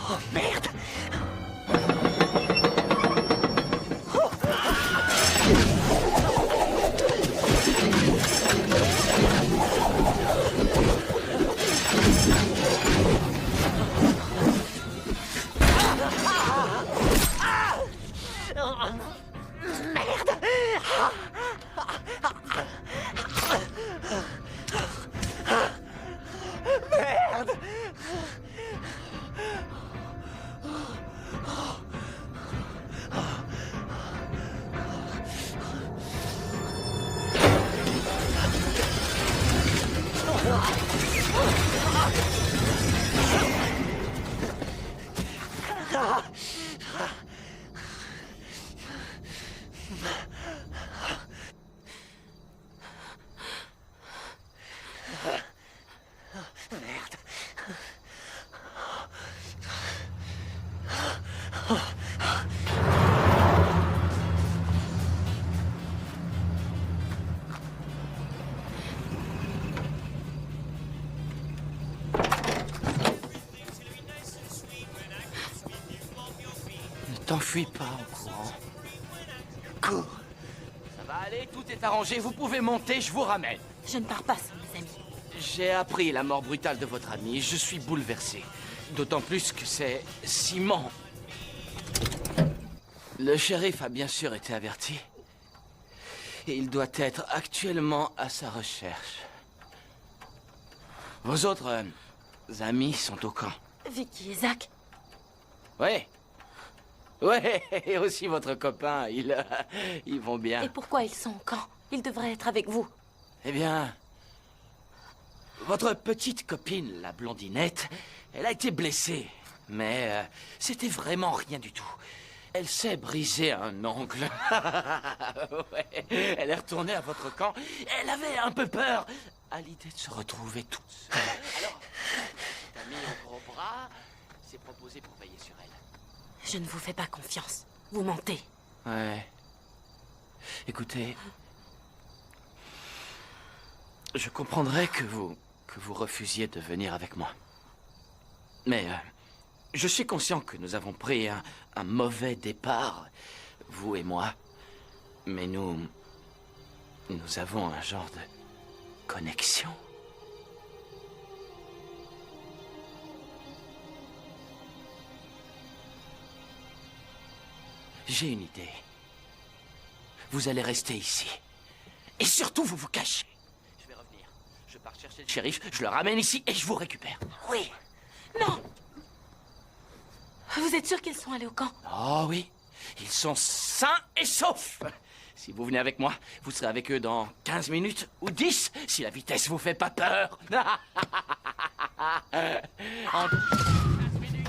Oh merde! Merde! Merde. Ne t'enfuis pas en courant. Cours. Ça va aller, tout est arrangé, vous pouvez monter, je vous ramène. Je ne pars pas sans mes amis. J'ai appris la mort brutale de votre ami, je suis bouleversé. D'autant plus que c'est Simon. Le shérif a bien sûr été averti. Et il doit être actuellement à sa recherche. Vos autres amis sont au camp. Vicky et Zach. Oui. Ouais, et aussi votre copain, ils vont bien. Et pourquoi ils sont au camp? Ils devraient être avec vous. Eh bien, votre petite copine, la blondinette, elle a été blessée. Mais c'était vraiment rien du tout. Elle s'est brisé un ongle. Ouais, elle est retournée à votre camp. Elle avait un peu peur à l'idée de se retrouver toute seule. Alors, ta amie au gros bras s'est proposée pour veiller sur elle. Je ne vous fais pas confiance. Vous mentez. Ouais. Écoutez, je comprendrais que vous refusiez de venir avec moi. Mais je suis conscient que nous avons pris un mauvais départ, vous et moi. Mais nous avons un genre de connexion. J'ai une idée. Vous allez rester ici. Et surtout, vous vous cachez. Je vais revenir. Je pars chercher le shérif, je le ramène ici et je vous récupère. Oui. Non. Vous êtes sûr qu'ils sont allés au camp? Oh oui. Ils sont sains et saufs. Si vous venez avec moi, vous serez avec eux dans 15 minutes ou 10, si la vitesse vous fait pas peur. En 15 minutes.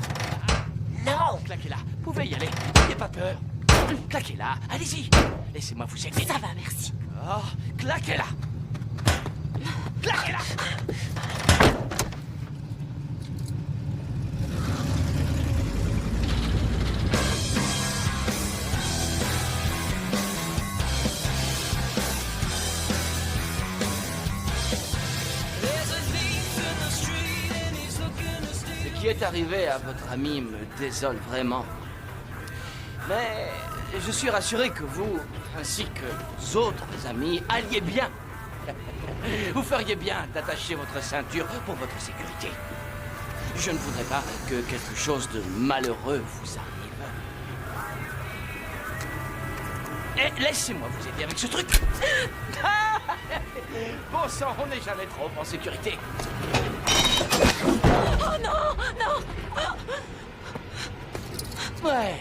Non. Claquez-la. Vous pouvez y aller. N'ayez pas peur. Claquez-la. Allez-y. Laissez-moi vous aider. Ça va, merci. Oh, claquez-la. Claquez-la. Ce qui est arrivé à votre ami me désole vraiment. Mais je suis rassuré que vous, ainsi que vos autres amis, alliez bien. Vous feriez bien d'attacher votre ceinture pour votre sécurité. Je ne voudrais pas que quelque chose de malheureux vous arrive. Et laissez-moi vous aider avec ce truc. Bon sang, on n'est jamais trop en sécurité. Oh non, non. Ouais,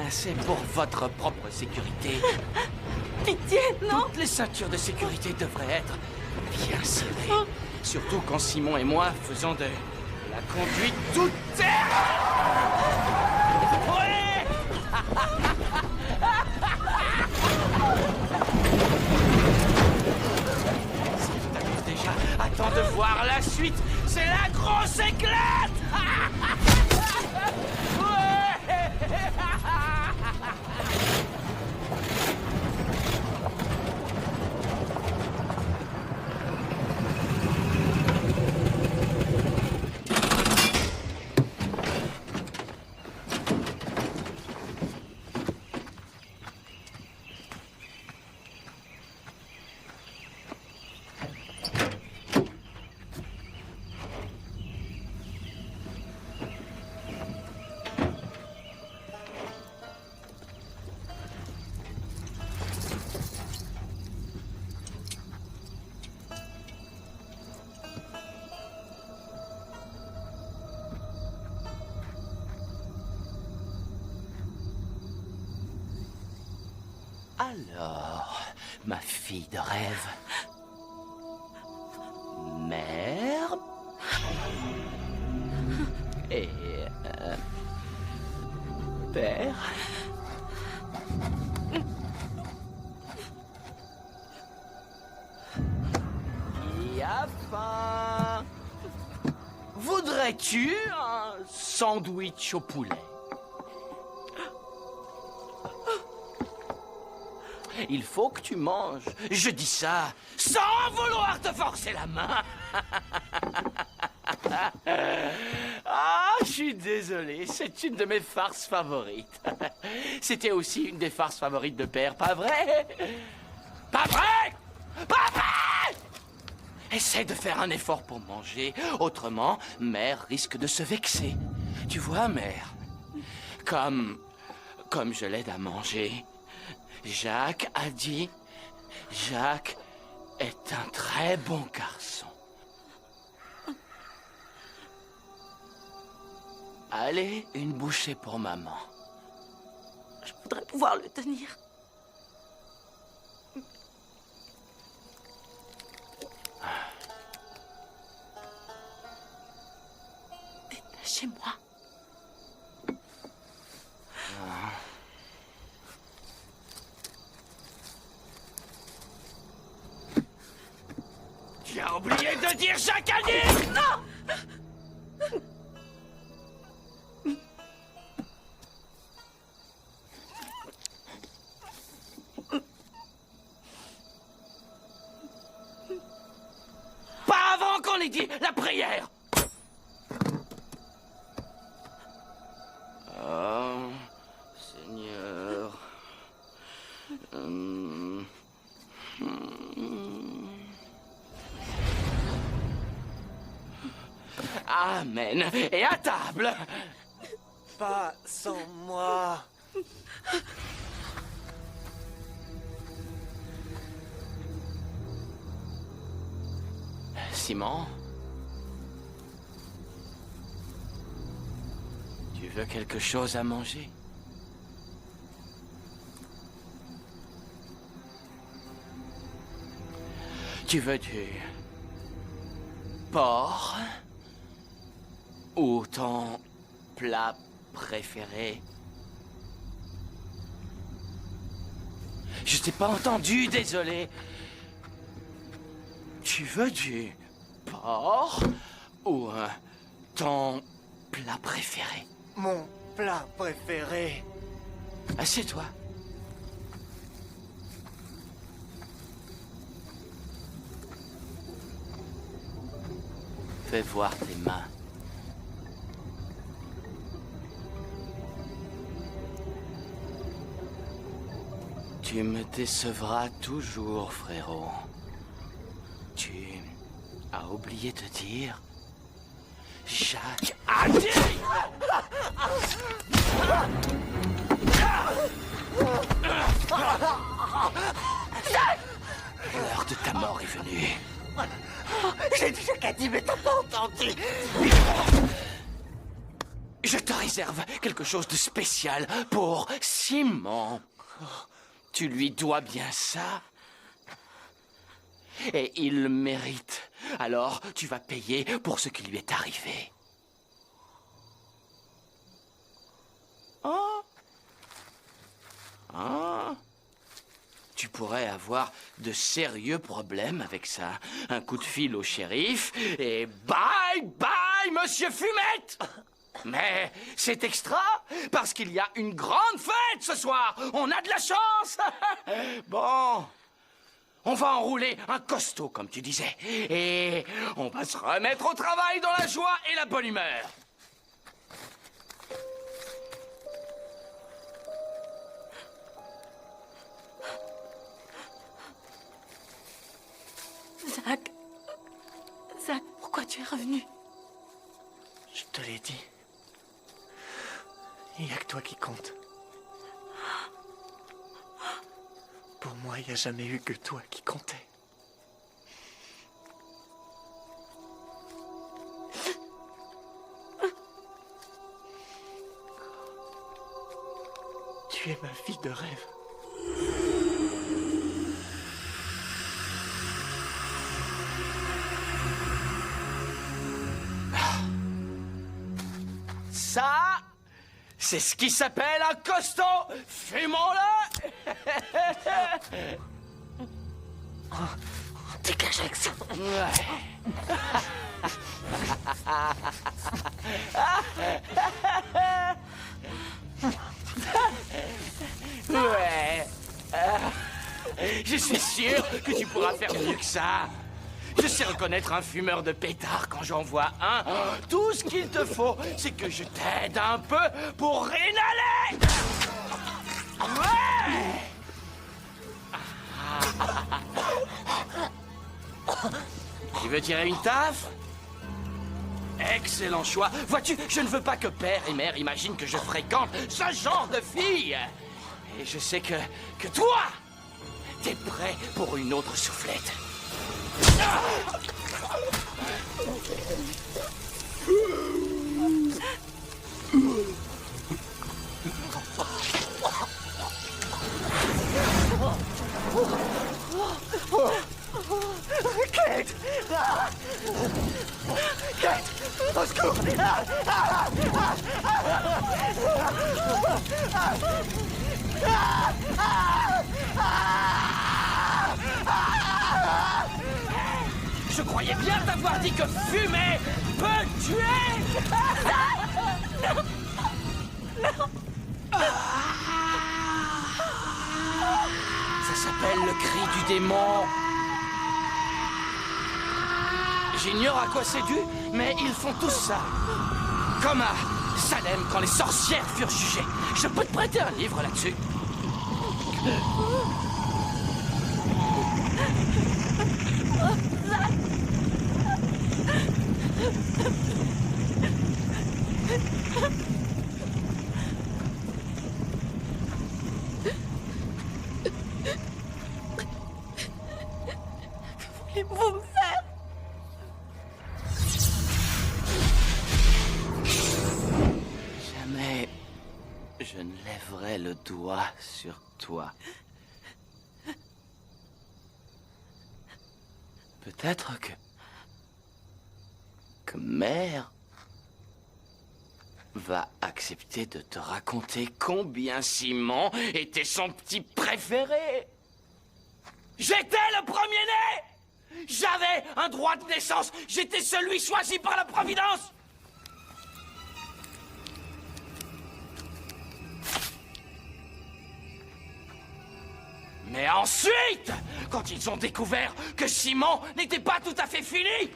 c'est pour votre propre sécurité. Pitié, non. Toutes les ceintures de sécurité devraient être bien serrées. Surtout quand Simon et moi faisons de la conduite toute terre. Ouais. Si tu t'amuses déjà, attends de voir la suite. C'est la grosse éclate. Alors, ma fille de rêve. Mère. Et Père. Qui a faim? Voudrais-tu un sandwich au poulet? Il faut que tu manges. Je dis ça sans vouloir te forcer la main. Ah, je suis désolé, c'est une de mes farces favorites. C'était aussi une des farces favorites de Père, pas vrai? Pas vrai? Pas vrai? Essaie de faire un effort pour manger, autrement, Mère risque de se vexer. Tu vois, Mère, comme je l'aide à manger, Jacques a dit, Jacques est un très bon garçon. Allez, une bouchée pour maman. Je voudrais pouvoir le tenir. Détachez-moi. Tu as oublié de dire Jacques a dit! Non! Pas avant qu'on ait dit la prière! Oh, Seigneur. Amen. Et à table. Pas sans moi. Simon, tu veux quelque chose à manger? Tu veux du porc ou ton plat préféré? Je t'ai pas entendu, désolé. Tu veux du porc ou ton plat préféré? Mon plat préféré. Assieds-toi. Fais voir tes mains. Tu me décevras toujours, frérot. Tu as oublié de dire... Jacques a dit... L'heure de ta mort est venue. J'ai dit Jacques a dit, mais t'as pas entendu. Je te réserve quelque chose de spécial pour Simon. Tu lui dois bien ça. Et il le mérite. Alors, tu vas payer pour ce qui lui est arrivé. Oh. Ah. Tu pourrais avoir de sérieux problèmes avec ça. Un coup de fil au shérif et bye bye, monsieur Fumette! Mais c'est extra, parce qu'il y a une grande fête ce soir. On a de la chance. Bon, on va enrouler un costaud, comme tu disais. Et on va se remettre au travail dans la joie et la bonne humeur. Zach. Zach, pourquoi tu es revenu? Je te l'ai dit. Il n'y a que toi qui compte. Pour moi, il n'y a jamais eu que toi qui comptais. Tu es ma fille de rêve. Ça, C'est ce qui s'appelle un costaud. Fumons-le. Dégage avec ça. Ouais. Je suis sûr que tu pourras faire mieux que ça. Je sais reconnaître un fumeur de pétard quand j'en vois un. Tout ce qu'il te faut, c'est que je t'aide un peu pour inhaler. Ouais. Tu veux tirer une taffe? Excellent choix. Vois-tu, je ne veux pas que père et mère imaginent que je fréquente ce genre de fille. Et je sais que toi, t'es prêt pour une autre soufflette. Kate! Kate! Au secours! Je croyais bien t'avoir dit que fumer peut tuer. Ça s'appelle le cri du démon. J'ignore à quoi c'est dû, mais ils font tous ça. Comme à Salem quand les sorcières furent jugées. Je peux te prêter un livre là-dessus. Que voulez-vous me faire? Jamais je ne lèverai le doigt sur toi. Peut-être que mère va accepter de te raconter combien Simon était son petit préféré. J'étais le premier-né! J'avais un droit de naissance! J'étais celui choisi par la Providence! Mais ensuite, quand ils ont découvert que Simon n'était pas tout à fait fini,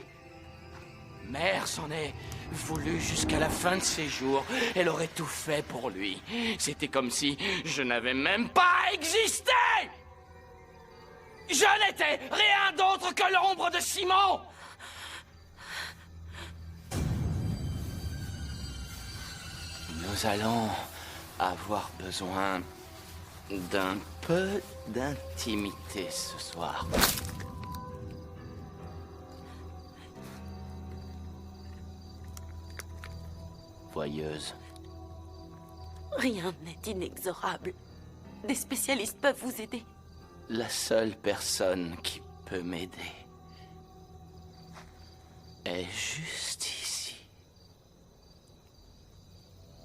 mère s'en est voulu jusqu'à la fin de ses jours. Elle aurait tout fait pour lui. C'était comme si je n'avais même pas existé! Je n'étais rien d'autre que l'ombre de Simon! Nous allons avoir besoin d'un peu d'intimité ce soir. Voyeuse. Rien n'est inexorable. Des spécialistes peuvent vous aider. La seule personne qui peut m'aider est juste ici.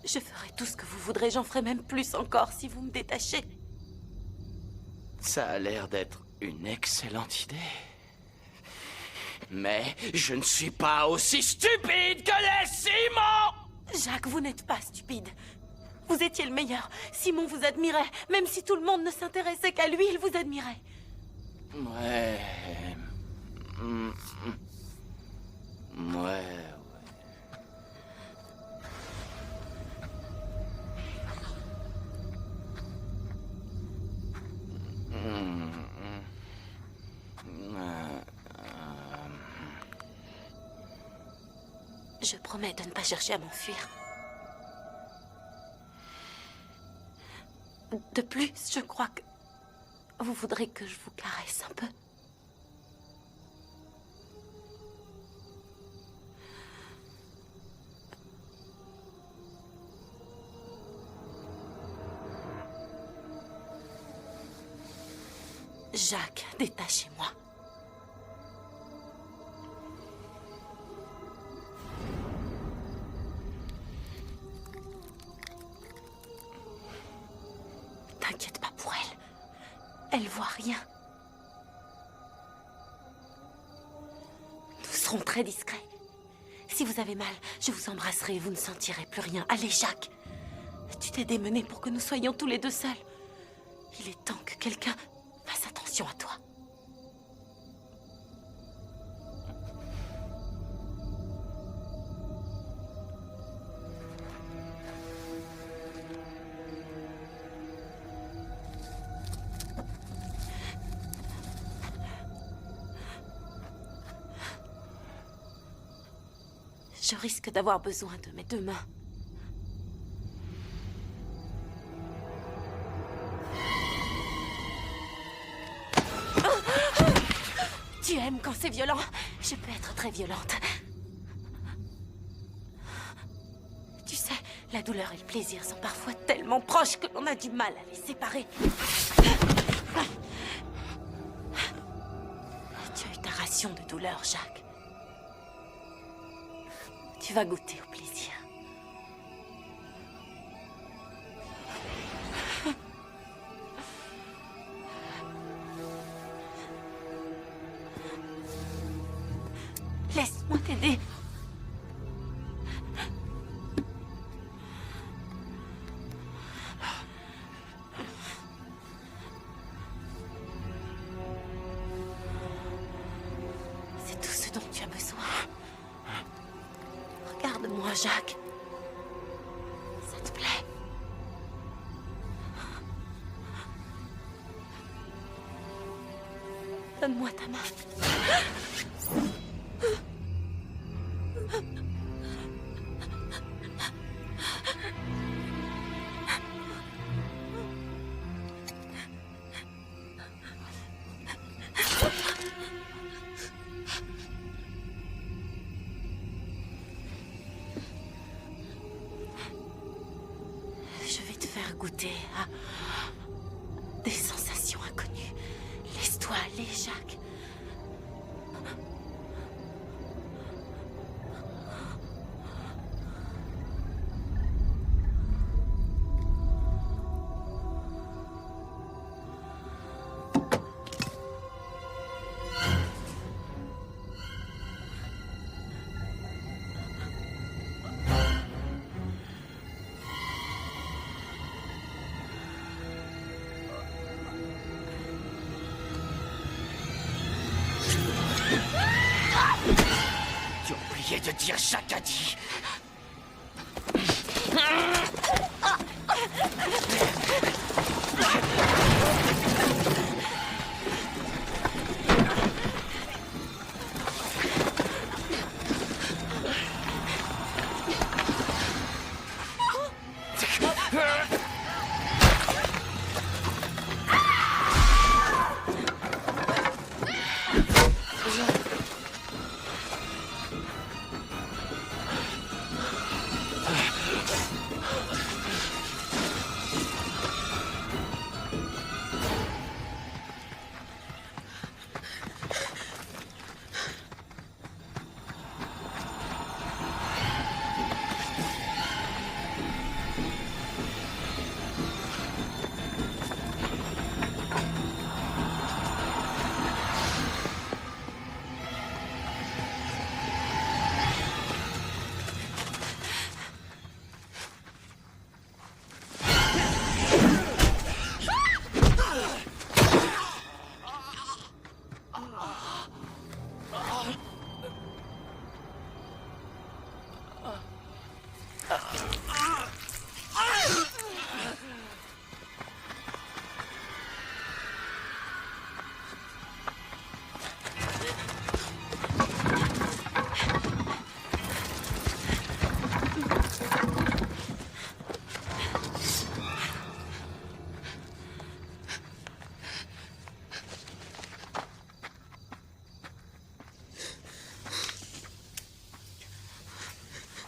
Je ferai tout ce que vous voudrez, j'en ferai même plus encore si vous me détachez. Ça a l'air d'être une excellente idée. Mais je ne suis pas aussi stupide que les Simon! Jacques, vous n'êtes pas stupide. Vous étiez le meilleur. Simon vous admirait. Même si tout le monde ne s'intéressait qu'à lui, il vous admirait. Ouais. Ouais. Je promets de ne pas chercher à m'enfuir. De plus, je crois que vous voudrez que je vous caresse un peu. Jacques, détachez-moi. Elle voit rien. Nous serons très discrets. Si vous avez mal, je vous embrasserai et vous ne sentirez plus rien. Allez, Jacques. Tu t'es démené pour que nous soyons tous les deux seuls. Il est temps que quelqu'un fasse attention à toi. Je risque d'avoir besoin de mes deux mains. Tu aimes quand c'est violent? Je peux être très violente. Tu sais, la douleur et le plaisir sont parfois tellement proches que l'on a du mal à les séparer. Tu as eu ta ration de douleur, Jacques. Tu vas goûter au plaisir. Laisse-moi t'aider. C'est tout ce dont tu as besoin. Regarde-moi, Jacques. Ça te plaît? Donne-moi ta main. Je vais te faire goûter à des sensations inconnues. Laisse-toi aller, Jacques. Tu as oublié de dire Jacques a dit.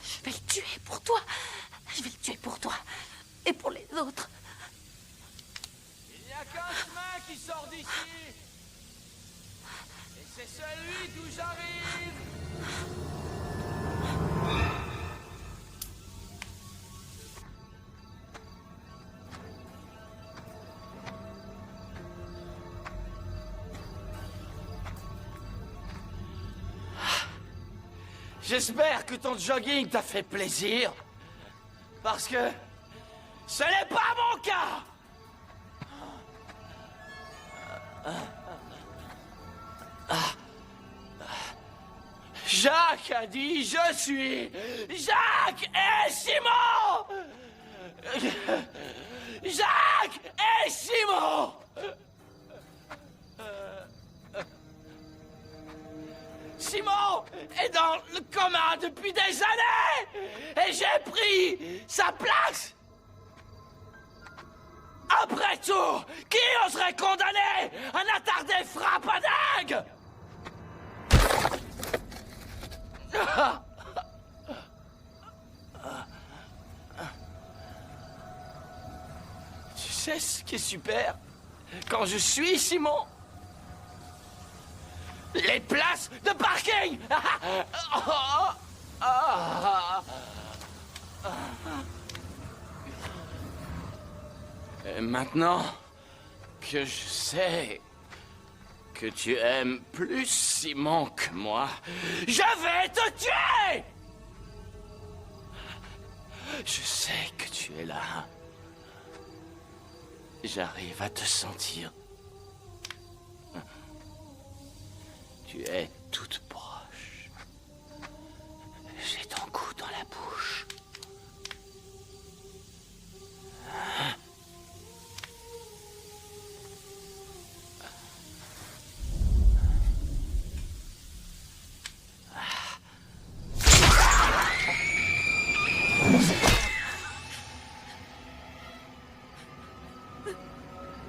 Je vais le tuer pour toi. Je vais le tuer pour toi. Et pour les autres. Il n'y a qu'un chemin qui sort d'ici. Et c'est celui d'où j'arrive. J'espère que ton jogging t'a fait plaisir. Parce que ce n'est pas mon cas. Jacques a dit je suis Jacques et Simon. Jacques et Simon. Simon est dans le coma depuis des années et j'ai pris sa place. Après tout, qui oserait condamner un attardé frappadingue? Tu sais ce qui est super? Quand je suis Simon, les places de parking. Et maintenant que je sais que tu aimes plus Simon que moi, je vais te tuer! Je sais que tu es là. J'arrive à te sentir. Tu es toute proche. J'ai ton goût dans la bouche.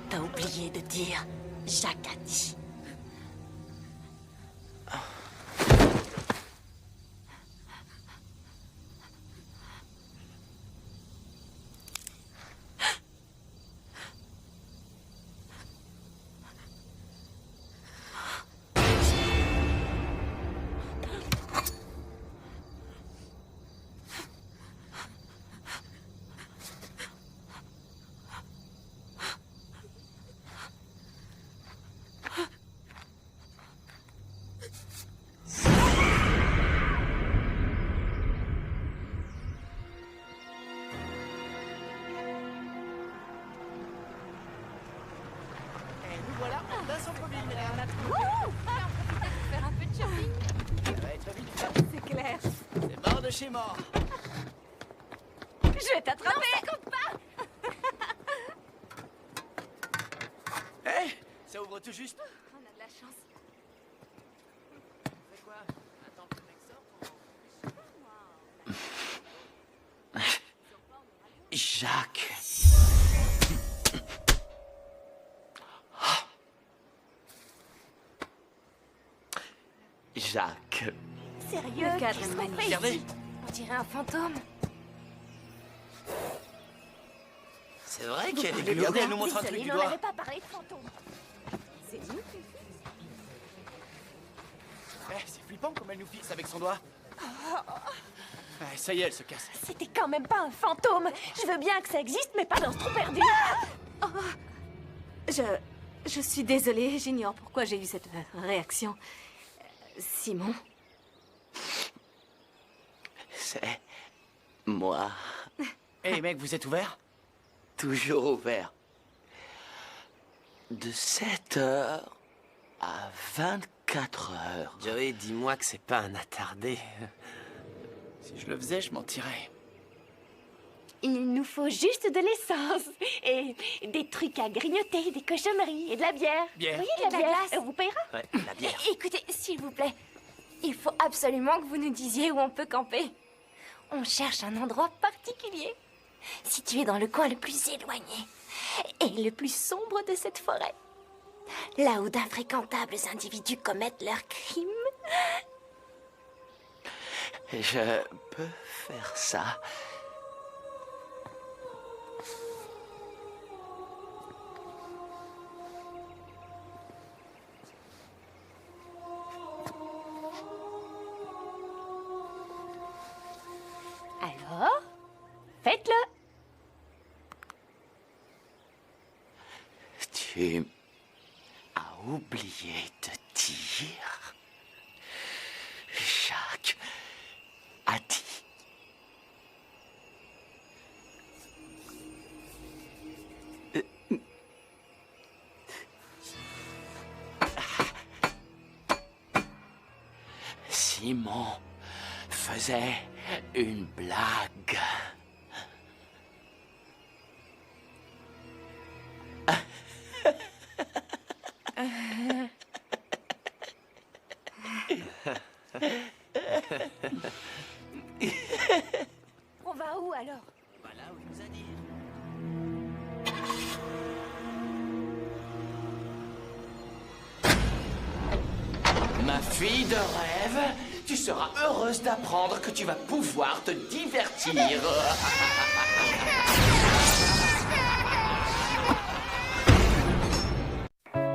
T'as oublié de dire Jacques a dit. Voilà, on a son premier minéral. Allez, on profite pour faire un peu de shopping. Ça va être vite fait. C'est clair. C'est mort de chez mort. Je vais t'attraper. Non, ça compte pas. Hé, ça ouvre tout juste. On a de la chance. C'est quoi? Attends que le mec sorte. Jacques. Jacques. Sérieux, Le cadre qu'est-ce est qu'on fait magnifique. ici? Regardez. On dirait un fantôme. C'est vrai qu'elle est Regardez, elle nous montre un truc Désolée, du mais on doigt. n'avait pas parlé de fantôme. C'est dit. C'est flippant comme elle nous fixe avec son doigt. Ça y est, elle se casse. C'était quand même pas un fantôme. Je veux bien que ça existe, mais pas dans ce trou perdu. Je suis désolée, j'ignore pourquoi j'ai eu cette réaction. Simon, C'est moi. Hé mec, vous êtes ouvert? Toujours ouvert. De 7h à 24h. Joey, dis-moi que c'est pas un attardé. Si je le faisais, je mentirais. il nous faut juste de l'essence et des trucs à grignoter, des cochonneries et de la bière. Bière. Oui, Et de la glace. Vous payera? Ouais, la bière. Écoutez, s'il vous plaît, il faut absolument que vous nous disiez où on peut camper. On cherche un endroit particulier, situé dans le coin le plus éloigné et le plus sombre de cette forêt. Là où d'infréquentables individus commettent leurs crimes. Je peux faire ça. Alors, faites-le. Tu as oublié de dire, Jacques Simon faisait une blague. On va où alors? Voilà où il nous a dit. Ma fille de rêve, tu seras heureuse d'apprendre que tu vas pouvoir te divertir.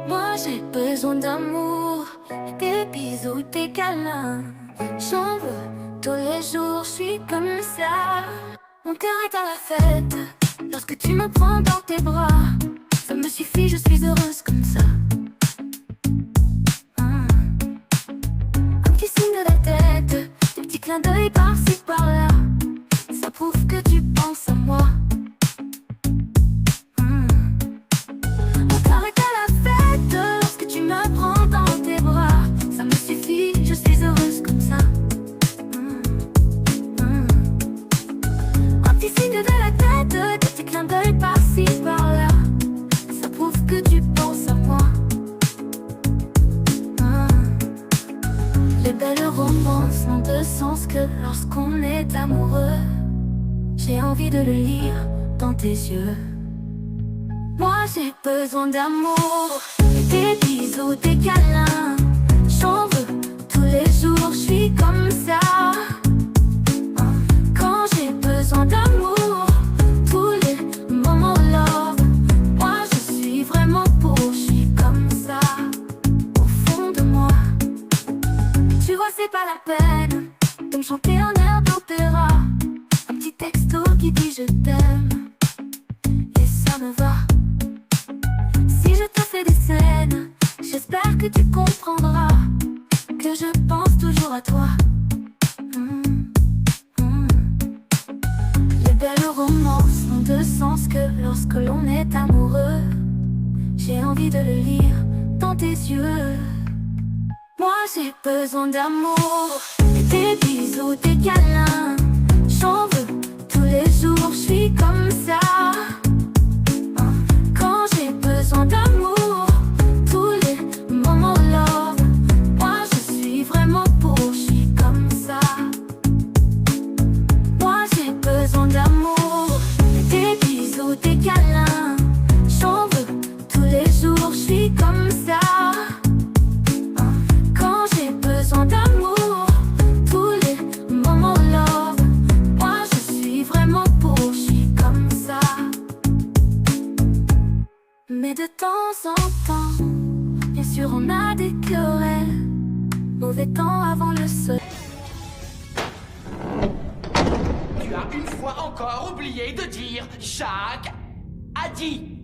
Moi j'ai besoin d'amour, des bisous, des câlins. J'en veux tous les jours, je suis comme ça. Mon cœur est à la fête lorsque tu me prends dans tes bras. Ça me suffit, je suis heureuse comme ça. Un petit signe de la tête, des petits clins d'œil par-ci par-là. Ça prouve que tu penses à moi. Mon cœur est à la fête lorsque tu me prends dans tes bras. Ça me suffit, je suis heureuse comme ça. Un petit signe de la tête, des petits clins d'œil par-ci par-là. Ça prouve que tu penses à moi. Les belles romances n'ont de sens que lorsqu'on est amoureux. J'ai envie de le lire dans tes yeux. Moi j'ai besoin d'amour, des bisous, des câlins. J'en veux tous les jours, je suis comme ça. Quand j'ai besoin d'amour, tous les moments love. Moi je suis vraiment pour, je suis comme ça. Au fond de moi, tu vois c'est pas la peine de me chanter un air d'opéra. Un petit texto qui dit je t'aime, et ça me va. Si je te fais des scènes, j'espère que tu comprendras que je pense toujours à toi. Les belles romances n'ont de sens que lorsque l'on est amoureux. J'ai envie de le lire dans tes yeux. Moi j'ai besoin d'amour, des bisous, des câlins. J'en veux tous les jours, je suis comme ça. Quand j'ai besoin d'amour, tous les moments love. Moi je suis vraiment pour, je suis comme ça. Moi j'ai besoin d'amour, des bisous, des câlins. J'en veux tous les jours, je suis comme ça. Quand j'ai besoin d'amour, tous les moments love. Moi je suis vraiment pour, je suis comme ça. Mais de temps en temps, bien sûr on a des querelles. Mauvais temps avant le soleil. Tu as une fois encore oublié de dire Jacques a dit.